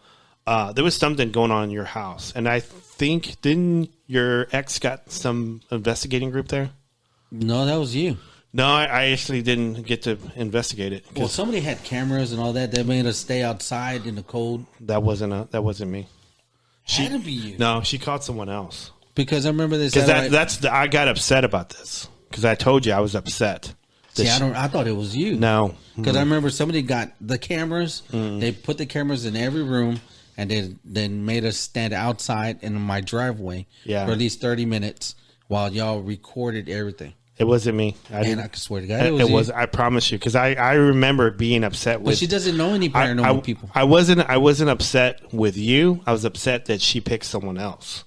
S2: there was something going on in your house, and I think didn't your ex got some investigating group there?
S3: No, that was you.
S2: No, I actually didn't get to investigate it.
S3: Well, somebody had cameras and all that. They made us stay outside in the cold.
S2: That wasn't me.
S3: Had to be you.
S2: No, she caught someone else.
S3: Because I remember this.
S2: Because I got upset about this because I told you I was upset.
S3: See, I thought it was you.
S2: No,
S3: because I remember somebody got the cameras. They put the cameras in every room. And then made us stand outside in my driveway for at least 30 minutes while y'all recorded everything.
S2: It wasn't me. I
S3: can swear to God, it was.
S2: I promise you, because I remember being upset with.
S3: But she doesn't know any paranormal people.
S2: I wasn't upset with you. I was upset that she picked someone else.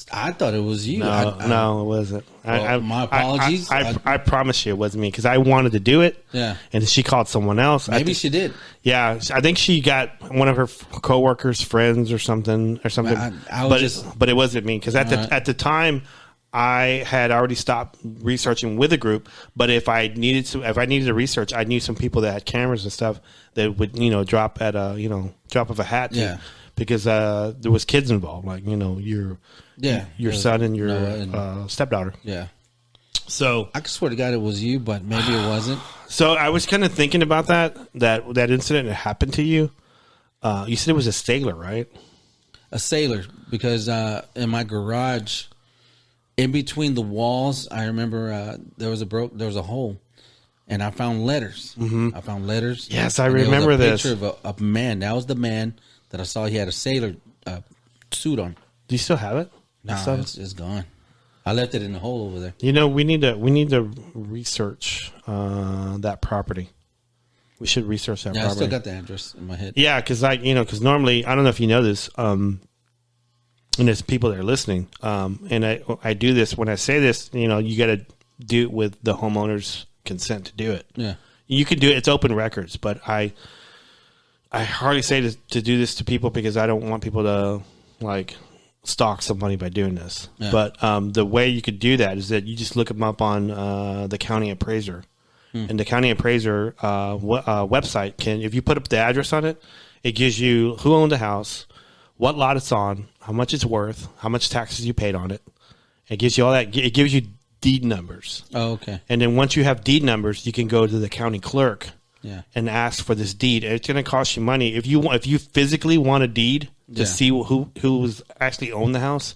S3: I thought it was you.
S2: No, it wasn't.
S3: My apologies.
S2: I promise you it wasn't me because I wanted to do it.
S3: Yeah.
S2: And she called someone else.
S3: Maybe she did.
S2: Yeah. I think she got one of her coworkers, friends or something. But it wasn't me because at the time I had already stopped researching with a group. But if I needed to research, I knew some people that had cameras and stuff that would, drop at a, drop of a hat.
S3: Yeah.
S2: Because there was kids involved, like, your son and your stepdaughter.
S3: Yeah.
S2: So
S3: I can swear to God it was you, but maybe it wasn't.
S2: So I was kind of thinking about that incident that happened to you. You said it was a sailor, right?
S3: A sailor, because in my garage, in between the walls, I remember there was a hole, and I found letters. I found letters.
S2: Yes, I remember this.
S3: Picture of a man. That was the man that I saw. He had a sailor suit on.
S2: Do you still have it?
S3: No, it's gone. I left it in the hole over there.
S2: We need to research that property. We should research that property.
S3: I still got the address in my head.
S2: Yeah, because normally, I don't know if you know this, and there's people that are listening, and I do this. When I say this, you got to do it with the homeowner's consent to do it.
S3: Yeah.
S2: You can do it. It's open records, but I hardly say to do this to people because I don't want people to, stalk somebody by doing this. Yeah. But the way you could do that is that you just look them up on the county appraiser. And the county appraiser website if you put up the address on it, it gives you who owned the house, what lot it's on, how much it's worth, how much taxes you paid on it. It gives you all that. It gives you deed numbers.
S3: Oh, okay.
S2: And then once you have deed numbers, you can go to the county clerk and ask for this deed. It's going to cost you money. If you physically want a deed to see who was actually owned the house,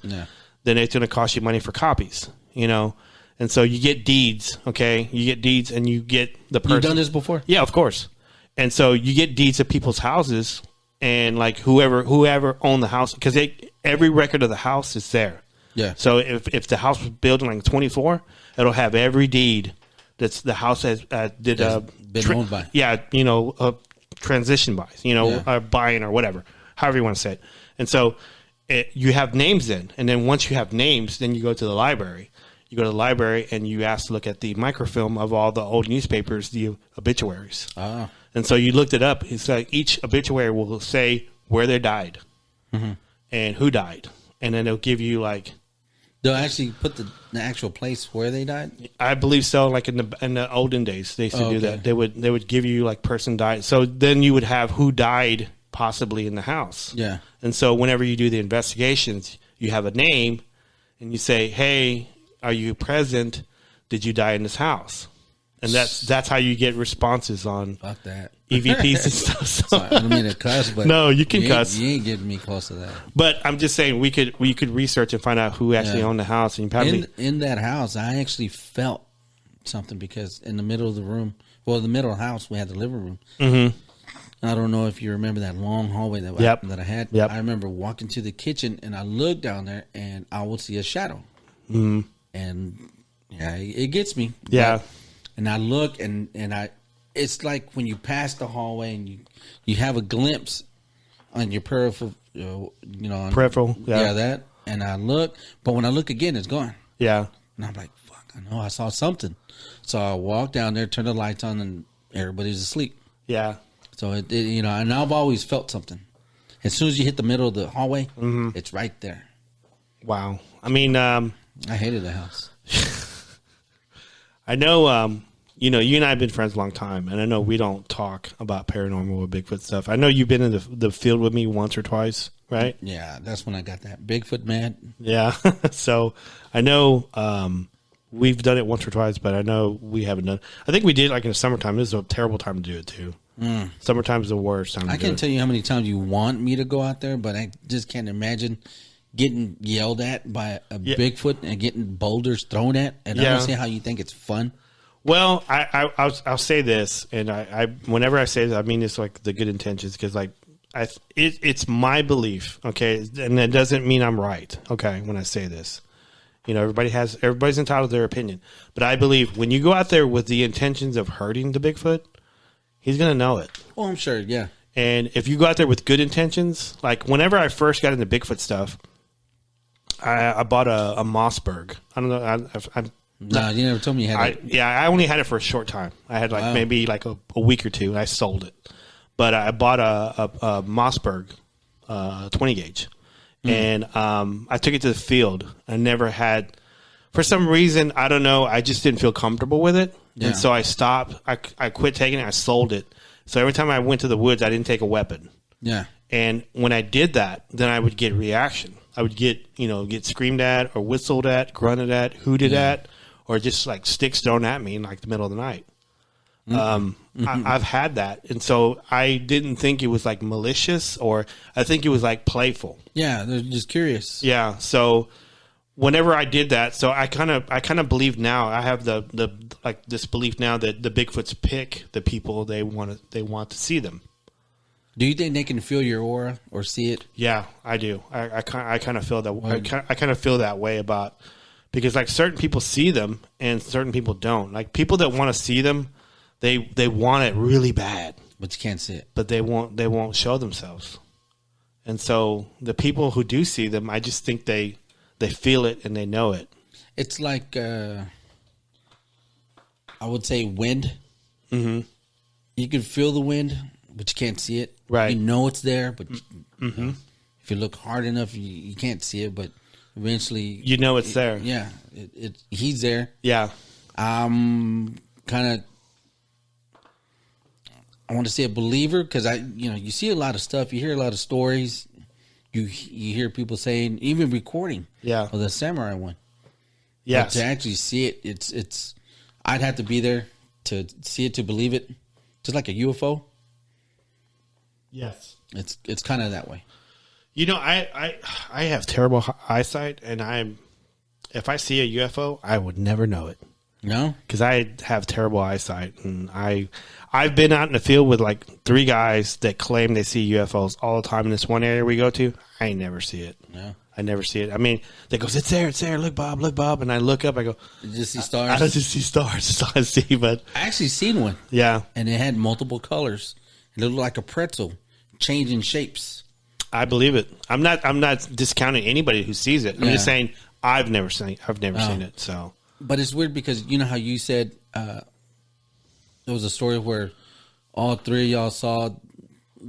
S2: then it's going to cost you money for copies, And so you get deeds, okay? You get deeds and you get the person.
S3: You've done this before?
S2: Yeah, of course. And so you get deeds of people's houses and whoever owned the house, because every record of the house is there.
S3: Yeah.
S2: So if the house was built in 24, it'll have every deed that's the house has
S3: been owned by.
S2: Yeah, transition buys, buying or whatever, however you want to say it. And so you have names in, and then once you have names, then you go to the library. you go to the library and you ask to look at the microfilm of all the old newspapers, the obituaries. And so you looked it up. It's like each obituary will say where they died and who died. And then it'll give you like...
S3: They'll actually put the actual place where they died?
S2: I believe so. Like in the olden days, they used to do that. They would give you like person died. So then you would have who died possibly in the house.
S3: Yeah.
S2: And so whenever you do the investigations, you have a name and you say, hey, are you present? Did you die in this house? And that's how you get responses on
S3: Fuck that.
S2: EVPs and stuff. So.
S3: Sorry, I don't mean to cuss, but
S2: no, you can cuss.
S3: You ain't getting me close to that.
S2: But I'm just saying we could research and find out who actually owned the house. And you probably
S3: in that house, I actually felt something because in the middle of the room, well, the middle of the house, we had the living room. Mm-hmm. I don't know if you remember that long hallway that I had. Yep. I remember walking to the kitchen and I looked down there and I would see a shadow. Mm-hmm. And yeah, it gets me.
S2: Yeah.
S3: But, and I look and it's like when you pass the hallway and you have a glimpse on your peripheral,
S2: peripheral.
S3: Yeah, that. And I look, but when I look again, it's gone.
S2: Yeah.
S3: And I'm like, fuck, I know I saw something. So I walked down there, turned the lights on, and everybody's asleep.
S2: Yeah.
S3: So it and I've always felt something. As soon as you hit the middle of the hallway, it's right there.
S2: Wow. I mean,
S3: I hated the house.
S2: I know, you and I have been friends a long time, and I know we don't talk about paranormal or Bigfoot stuff. I know you've been in the field with me once or twice, right?
S3: Yeah, that's when I got that Bigfoot mad. Yeah.
S2: So I know we've done it once or twice, but I know we haven't done. I think we did like in the summertime. This is a terrible time to do it too. Summertime's the worst time. I
S3: can't tell you how many times you want me to go out there, but I just can't imagine getting yelled at by a Bigfoot and getting boulders thrown at. And I don't see how you think it's fun.
S2: Well, I'll say this, and I whenever I say this, I mean it's like the good intentions because like it's my belief, okay, and it doesn't mean I'm right, okay, when I say this. Everybody's entitled to their opinion, but I believe when you go out there with the intentions of hurting the Bigfoot, he's gonna know it.
S3: Oh, I'm sure, yeah.
S2: And if you go out there with good intentions, like whenever I first got into Bigfoot stuff, I bought a Mossberg. I don't know.
S3: No, you never told me you had it.
S2: I only had it for a short time. I had maybe like a week or two, and I sold it. But I bought a Mossberg 20 gauge, and I took it to the field. I never had, for some reason, I don't know, I just didn't feel comfortable with it. Yeah. And so I stopped. I quit taking it. I sold it. So every time I went to the woods, I didn't take a weapon. Yeah. And when I did that, then I would get reaction. I would get screamed at or whistled at, grunted at, hooted at, or just like sticks thrown at me in like the middle of the night. I've had that. And so I didn't think it was like malicious, or I think it was like playful.
S3: Yeah. They're just curious.
S2: Yeah. So whenever I did that, so I kind of believe now, I have the like this belief now that the Bigfoots pick the people they want to see them.
S3: Do you think they can feel your aura or see it?
S2: Yeah, I do. I kind of feel that. I kind of feel that way about, because like certain people see them and certain people don't. Like people that want to see them, they want it really bad,
S3: but you can't see it.
S2: But they won't show themselves. And so the people who do see them, I just think they feel it and they know it.
S3: It's like I would say wind. Mm-hmm. You can feel the wind, but you can't see it.
S2: Right.
S3: You know it's there, but if you look hard enough, you can't see it. But eventually,
S2: you know it's there.
S3: Yeah, he's there.
S2: Yeah.
S3: I'm kind of, I want to say a believer, because you see a lot of stuff, you hear a lot of stories, you hear people saying, even recording.
S2: Yeah.
S3: Of the samurai one.
S2: Yeah.
S3: To actually see it, it's I'd have to be there to see it, to believe it. Just like a UFO.
S2: Yes.
S3: It's kind of that way.
S2: I have terrible eyesight, and if I see a UFO, I would never know it.
S3: No?
S2: Because I have terrible eyesight, and I've been out in the field with like 3 guys that claim they see UFOs all the time in this one area we go to. I never see it.
S3: No.
S2: I never see it. I mean, they go, it's there. Look, Bob. And I look up, I go,
S3: you just see stars?
S2: I don't just see stars. That's all I see, but.
S3: I actually seen one.
S2: Yeah.
S3: And it had multiple colors. It looked like a pretzel, changing shapes.
S2: I believe it. I'm not discounting anybody who sees it. I'm just saying I've never seen it. So
S3: But it's weird because you know how you said there was a story where all three of y'all saw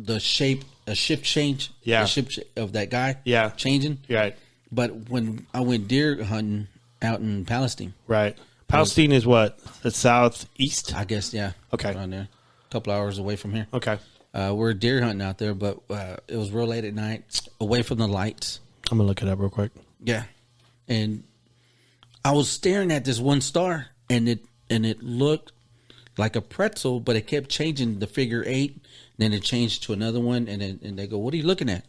S3: a shift change.
S2: Yeah.
S3: The shape of that guy.
S2: Yeah.
S3: Changing.
S2: Right.
S3: But when I went deer hunting out in Palestine.
S2: Right. Palestine is what? The southeast?
S3: I guess, yeah.
S2: Okay.
S3: Around there. A couple hours away from here.
S2: Okay.
S3: We're deer hunting out there, but it was real late at night, away from the lights.
S2: I'm going to look it up real quick.
S3: Yeah. And I was staring at this one star, and it looked like a pretzel, but it kept changing the figure 8. Then it changed to another one, and they go, "What are you looking at?"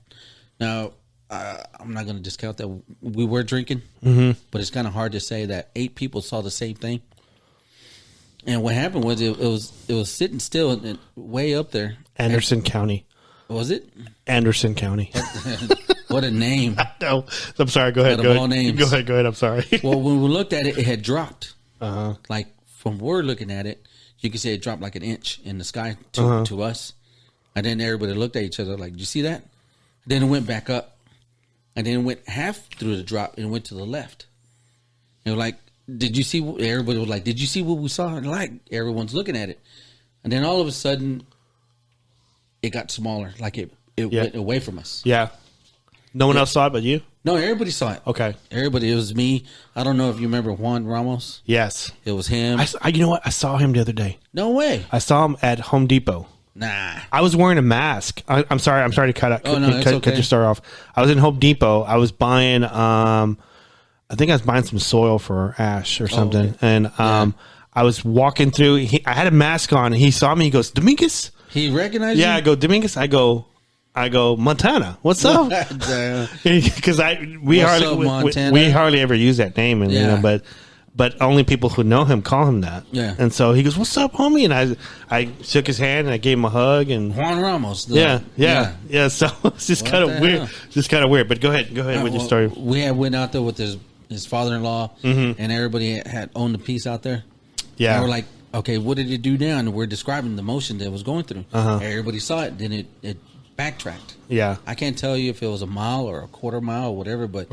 S3: Now, I'm not going to discount that we were drinking, but it's kind of hard to say that 8 people saw the same thing. And what happened was it was sitting still and way up there.
S2: Anderson County.
S3: Was it?
S2: Anderson County.
S3: What a name.
S2: No, I'm sorry. Go ahead.
S3: Out of all names.
S2: Go ahead. I'm sorry.
S3: Well, when we looked at it, it had dropped.
S2: Uh-huh.
S3: Like from where we're looking at it, you can say it dropped like an inch in the sky to us. And then everybody looked at each other like, "Did you see that?" Then it went back up. And then it went half through the drop and went to the left. And like, "Did you see?" Everybody was like, "Did you see what we saw?" And like, everyone's looking at it. And then all of a sudden, it got smaller. Like it went away from us.
S2: Yeah. No one else saw it but you?
S3: No, everybody saw it.
S2: Okay.
S3: Everybody. It was me. I don't know if you remember Juan Ramos.
S2: Yes.
S3: It was him.
S2: You know what? I saw him the other day.
S3: No way.
S2: I saw him at Home Depot.
S3: Nah.
S2: I was wearing a mask. I'm sorry to cut your story off. I was in Home Depot. I was buying I think I was buying some soil for Ash or something. Okay. And I was walking through. I had a mask on, and he saw me. He goes, "Dominguez."
S3: He recognized you?
S2: Yeah, I go, "Dominguez." I go, "Montana, what's up?" Because we hardly ever use that name, and you know, but only people who know him call him that.
S3: Yeah.
S2: And so he goes, "What's up, homie?" And I shook his hand and I gave him a hug. And
S3: Juan Ramos.
S2: Yeah. So it's just kind of weird. Just kind of weird. But go ahead with your story.
S3: We went out there with his father-in-law, and everybody had owned a piece out there.
S2: Yeah.
S3: And we're like, "Okay, what did it do now?" And we're describing the motion that it was going through. Everybody saw it. Then it backtracked.
S2: Yeah.
S3: I can't tell you if it was a mile or a quarter mile or whatever, but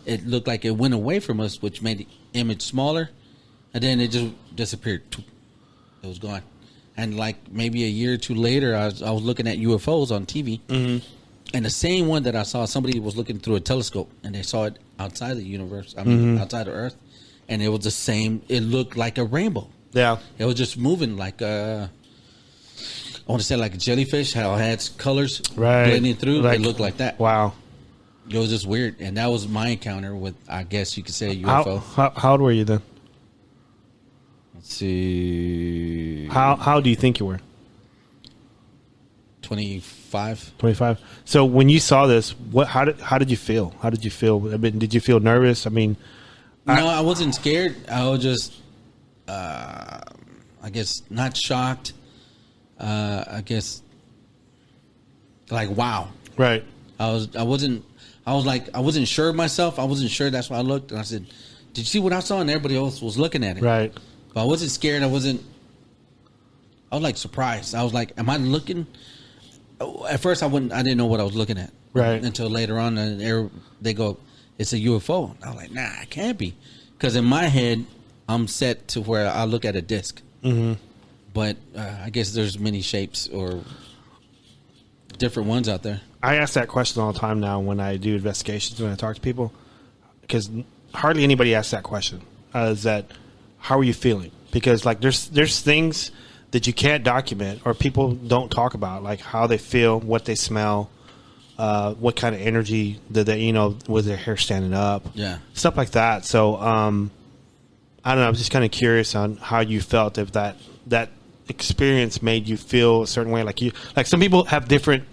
S3: it looked like it went away from us, which made the image smaller, and then it just disappeared. It was gone. And like maybe a year or two later, I was looking at UFOs on TV, and the same one that I saw, somebody was looking through a telescope, and they saw it outside the universe. I mean, outside of Earth, and it was the same. It looked like a rainbow.
S2: Yeah.
S3: It was just moving like I want to say like a jellyfish, how it had colors blending through. It looked like that.
S2: Wow.
S3: It was just weird. And that was my encounter with, I guess you could say, a UFO.
S2: How old were you then?
S3: Let's see.
S2: How do you think you were?
S3: 25.
S2: 25. So when you saw this, how did you feel? How did you feel? I mean, did you feel nervous? I mean,
S3: no, I wasn't scared. I was just, I guess, not shocked. I guess, like, wow.
S2: Right.
S3: I wasn't sure of myself. I wasn't sure. That's why I looked and I said, "Did you see what I saw?" And everybody else was looking at it.
S2: Right.
S3: But I wasn't scared. I was like surprised. I was like, "Am I looking?" At first, I didn't know what I was looking at.
S2: Right.
S3: Until later on, and they go, "It's a UFO." And I was like, "Nah, it can't be," because in my head, I'm set to where I look at a disc. Mm-hmm. But I guess there's many shapes or different ones out there.
S2: I ask that question all the time now when I do investigations, when I talk to people, because hardly anybody asks that question. Is that, how are you feeling? Because like there's things that you can't document or people don't talk about, like how they feel, what they smell, what kind of energy did they, was their hair standing up, stuff like that. So I don't know. I'm just kind of curious on how you felt if that experience made you feel a certain way. Like some people have different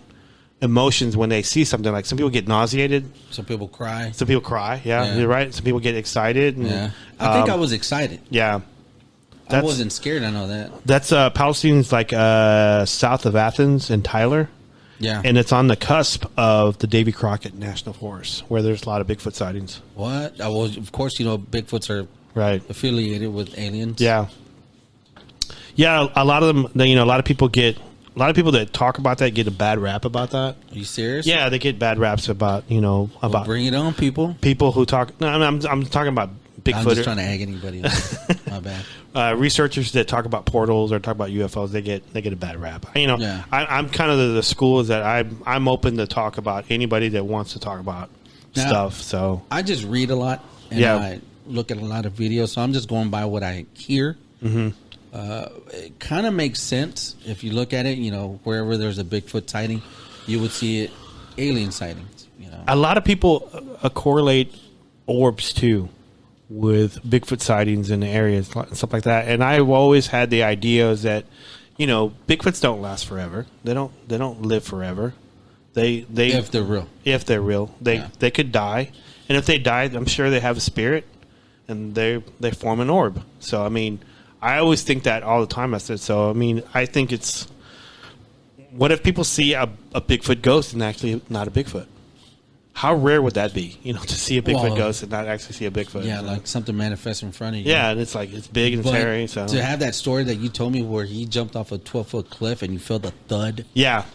S2: emotions when they see something. Like some people get nauseated.
S3: Some people cry.
S2: Yeah, you're right. Some people get excited. And,
S3: I think I was excited.
S2: Yeah.
S3: I wasn't scared. I know that.
S2: That's Palestine's like south of Athens in Tyler.
S3: Yeah.
S2: And it's on the cusp of the Davy Crockett National Forest, where there's a lot of Bigfoot sightings.
S3: What? Well, of course, Bigfoots are affiliated with aliens.
S2: Yeah. Yeah, a lot of them, a lot of people that talk about that get a bad rap about that.
S3: Are you serious?
S2: Yeah, they get bad raps about,
S3: Well, bring it on, people.
S2: People who talk. No, I'm talking about Bigfoot.
S3: I'm just trying to egg anybody on. My bad.
S2: Researchers that talk about portals or talk about UFOs, they get a bad rap.
S3: Yeah.
S2: I'm kind of the school is that I'm open to talk about anybody that wants to talk about stuff. So
S3: I just read a lot and I look at a lot of videos, so I'm just going by what I hear. Mm-hmm. It kind of makes sense if you look at it. Wherever there's a Bigfoot sighting, you would see it alien sightings.
S2: A lot of people correlate orbs too with Bigfoot sightings in the areas and stuff like that. And I've always had the idea is that Bigfoots don't last forever. They don't live forever. They
S3: if they're real,
S2: they could die, and if they die, I'm sure they have a spirit, and they form an orb. So I always think that all the time. I said so. I think it's what if people see a Bigfoot ghost and actually not a Bigfoot? How rare would that be? To see a Bigfoot ghost and not actually see a Bigfoot.
S3: Yeah, like something manifest in front of you.
S2: Yeah, and it's like it's big and hairy. So
S3: to have that story that you told me where he jumped off a 12-foot cliff and you felt the thud.
S2: Yeah,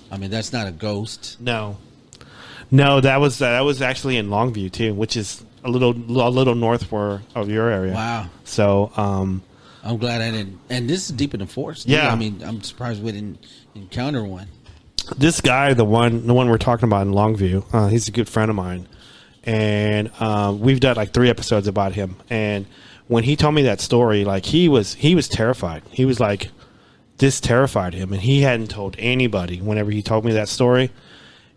S3: that's not a ghost.
S2: No, that was actually in Longview too, which is a little north of your area.
S3: Wow.
S2: So
S3: I'm glad I didn't. And this is deep in the forest.
S2: Yeah.
S3: I'm surprised we didn't encounter one.
S2: This guy, the one we're talking about in Longview, he's a good friend of mine, and we've done like 3 episodes about him. And when he told me that story, like he was terrified. He was like, this terrified him, and he hadn't told anybody whenever he told me that story.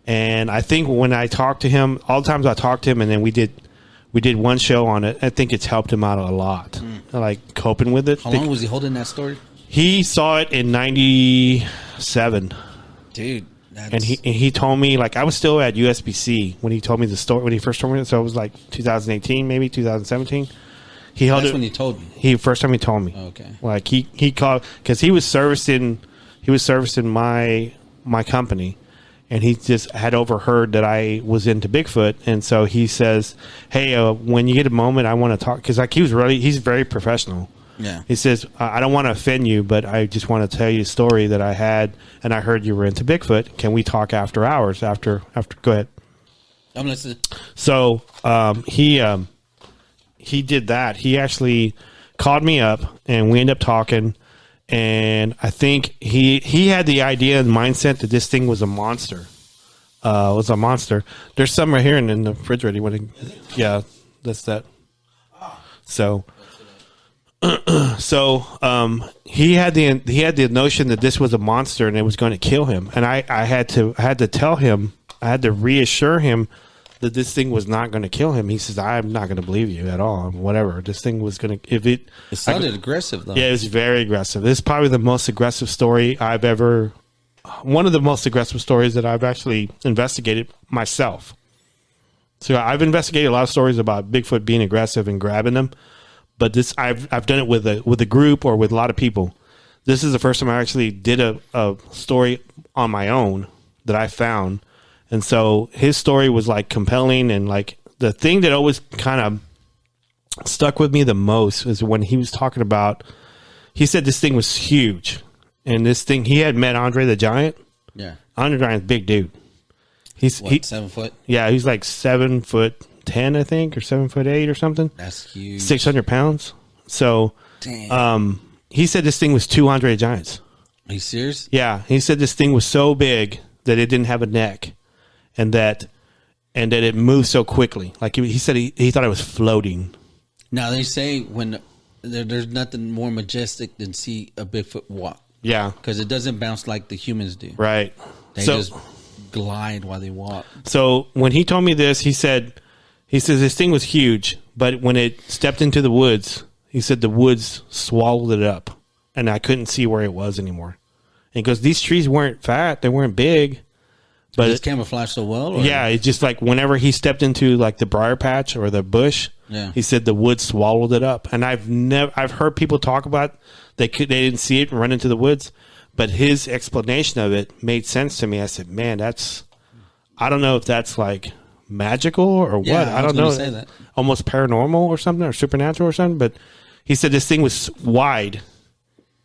S2: And I think when I talked to him, all the times I talked to him, and then we did one show on it. I think it's helped him out a lot, like coping with it.
S3: How long was he holding that story?
S2: He saw it in '97.
S3: Dude,
S2: and he told me, like, I was still at USBC when he told me the story, when he first told me it. So it was like 2018, maybe 2017.
S3: That's when he told me.
S2: First time he told me.
S3: Okay.
S2: Like he called because he was servicing my company, and he just had overheard that I was into Bigfoot, and so he says, "Hey, when you get a moment, I want to talk," because like he's very professional.
S3: Yeah.
S2: He says, I don't want to offend you, but I just want to tell you a story that I had, and I heard you were into Bigfoot. Can we talk after hours? After go ahead.
S3: I'm listening.
S2: So he did that. He actually called me up, and we ended up talking, and I think he had the idea and mindset that this thing was a monster. Was a monster. There's some right here in the refrigerator. Yeah, that's that. So... he had the notion that this was a monster and it was going to kill him, and I had to tell him, I had to reassure him that this thing was not going to kill him. He says, "I'm not going to believe you at all. Whatever, this thing was going to." It
S3: sounded aggressive though.
S2: Yeah, it was very aggressive. This is probably the most aggressive story one of the most aggressive stories that I've actually investigated myself. So I've investigated a lot of stories about Bigfoot being aggressive and grabbing them. But this, I've done it with a group or with a lot of people. This is the first time I actually did a story on my own that I found, and so his story was like compelling, and like the thing that always kind of stuck with me the most is when he was talking about. He said this thing was huge, and this thing he had met Andre the Giant.
S3: Yeah,
S2: Andre the Giant's a big dude. He's
S3: 7 foot.
S2: Yeah, he's like 7'10", I think, or 7'8" or something.
S3: That's huge.
S2: 600 pounds. So,
S3: damn.
S2: He said this thing was 200 giants.
S3: Are you serious?
S2: Yeah, he said this thing was so big that it didn't have a neck, and that it moved so quickly. Like he said, he thought it was floating.
S3: Now they say when there's nothing more majestic than see a Bigfoot walk.
S2: Yeah,
S3: because it doesn't bounce like the humans do.
S2: Right.
S3: They just glide while they walk.
S2: So when he told me this, he says this thing was huge, but when it stepped into the woods, he said the woods swallowed it up, and I couldn't see where it was anymore. And because these trees weren't fat, they weren't big, but
S3: it's camouflaged so well. Or?
S2: Yeah, it's just like whenever he stepped into like the briar patch or the bush, he said the woods swallowed it up. And I've heard people talk about they didn't see it and run into the woods. But his explanation of it made sense to me. I said, man, I don't know if that's like magical or what. I don't know.
S3: Say that.
S2: Almost paranormal or something, or supernatural or something. But he said this thing was wide.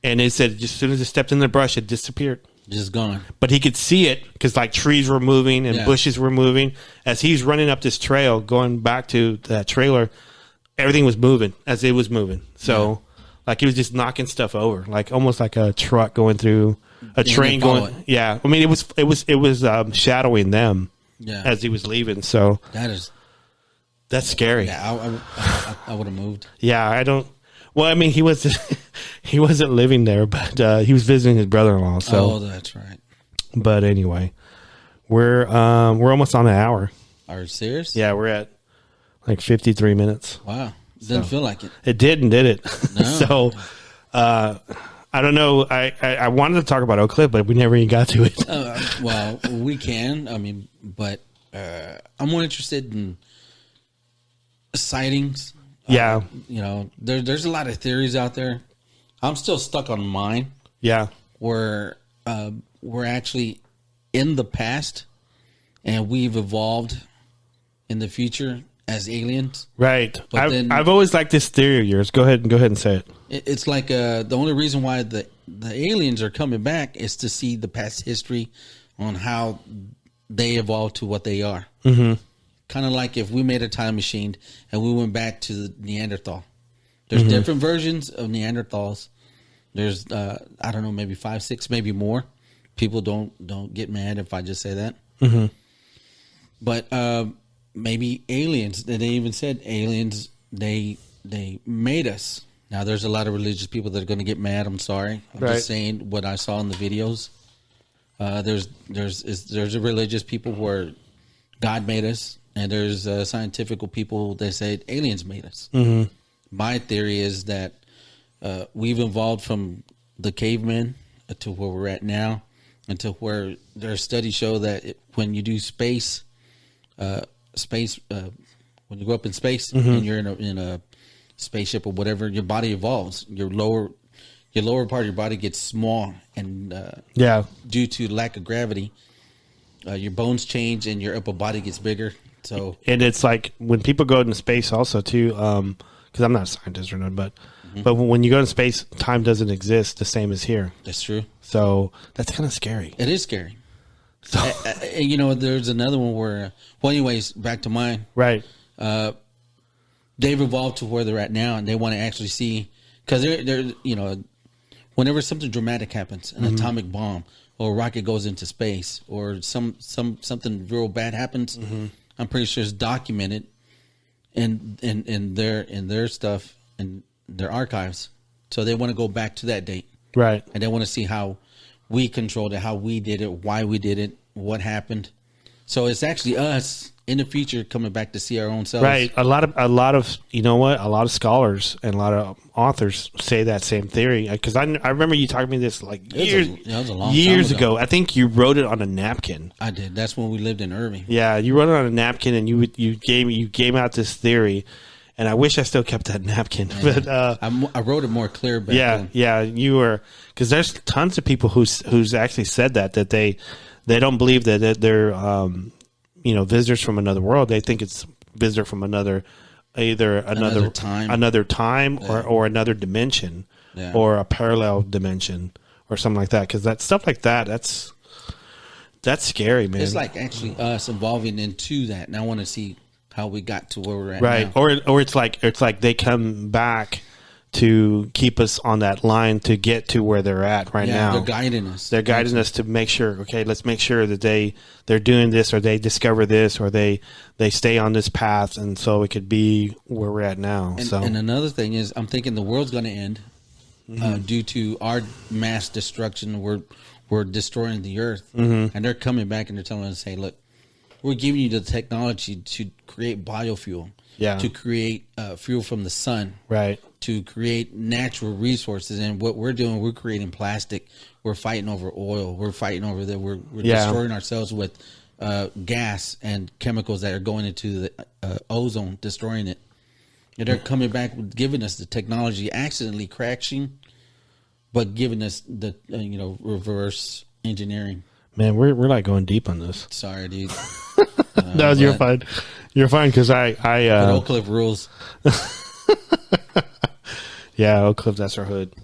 S2: And he said just as soon as it stepped in the brush, it disappeared.
S3: Just gone.
S2: But he could see it because like trees were moving and bushes were moving. As he's running up this trail, going back to that trailer, everything was moving as it was moving. So like he was just knocking stuff over, like almost like a truck going through a train going. Yeah, I mean it was shadowing them as he was leaving. So that's scary.
S3: Yeah, I would have moved.
S2: Yeah, I don't. Well, I mean he wasn't living there, but he was visiting his brother-in-law. So
S3: that's right.
S2: But anyway, we're almost on an hour.
S3: Are you serious?
S2: Yeah, we're at like 53 minutes.
S3: Wow. Didn't feel like it.
S2: It didn't, did it?
S3: No.
S2: So, I don't know. I wanted to talk about Oak Cliff, but we never even got to it.
S3: Well, we can. I mean, but I'm more interested in sightings.
S2: Yeah.
S3: There's a lot of theories out there. I'm still stuck on mine.
S2: Yeah.
S3: Where we're actually in the past and we've evolved in the future as aliens.
S2: Right.
S3: But
S2: I've always liked this theory of yours. Go ahead and say it.
S3: It's like the only reason why the aliens are coming back is to see the past history on how they evolved to what they are. Mm-hmm. Kind of like if we made a time machine and we went back to the Neanderthal. There's different versions of Neanderthals. There's I don't know, maybe 5, 6, maybe more. People don't get mad if I just say that. Mm-hmm. But maybe aliens. They even said aliens. They made us. Now there's a lot of religious people that are going to get mad. I'm sorry. I'm just saying what I saw in the videos. There's a religious people where God made us, and there's scientific people that say aliens made us. Mm-hmm. My theory is that we've evolved from the cavemen to where we're at now, and to where their studies show that when you do space, when you go up in space and you're in a spaceship or whatever, your body evolves. Your lower part of your body gets small, and due to lack of gravity, your bones change and your upper body gets bigger. So,
S2: and it's like when people go into space, also too, because I'm not a scientist or none, but when you go into space, time doesn't exist the same as here.
S3: That's true.
S2: So that's kind of scary.
S3: It is scary. So, there's another one where, well, anyways, back to mine.
S2: Right.
S3: They've evolved to where they're at now, and they want to actually see, because they're whenever something dramatic happens, an atomic bomb or a rocket goes into space, or something real bad happens, I'm pretty sure it's documented in their stuff and their archives. So they want to go back to that date,
S2: right?
S3: And they want to see how we controlled it, how we did it, why we did it, what happened. So it's actually us in the future coming back to see our own selves.
S2: Right. A lot of you know what? A lot of scholars and a lot of authors say that same theory. Because I remember you talking to me this like years ago. I think you wrote it on a napkin.
S3: I did. That's when we lived in Irving.
S2: Yeah, you wrote it on a napkin, and you gave out this theory. And I wish I still kept that napkin.
S3: Yeah.
S2: But
S3: I wrote it more clear back then.
S2: Yeah, you were, because there's tons of people who's actually said that they don't believe that they're visitors from another world. They think it's visitor from another time or another dimension or a parallel dimension or something like that. Because that stuff like that's scary, man.
S3: It's like actually us evolving into that, and I want to see how we got to where we're at
S2: right
S3: now.
S2: Or it's like they come back to keep us on that line to get to where they're at now.
S3: They're guiding us.
S2: They're guiding us to make sure, okay, let's make sure that they're doing this, or they discover this, or they stay on this path, and so it could be where we're at now.
S3: And another thing is, I'm thinking the world's going to end due to our mass destruction. We're destroying the earth, and they're coming back and they're telling us, hey, look, we're giving you the technology to create biofuel, to create fuel from the sun,
S2: right?
S3: To create natural resources. And what we're doing, we're creating plastic. We're fighting over oil. We're fighting over that. We're destroying ourselves with gas and chemicals that are going into the ozone, destroying it. And they're coming back, giving us the technology, accidentally crashing, but giving us the reverse engineering.
S2: Man, we're like going deep on this.
S3: Sorry, dude.
S2: No, you're fine. You're fine because I
S3: Oak Cliff rules.
S2: Yeah, Oak Cliff, that's our hood.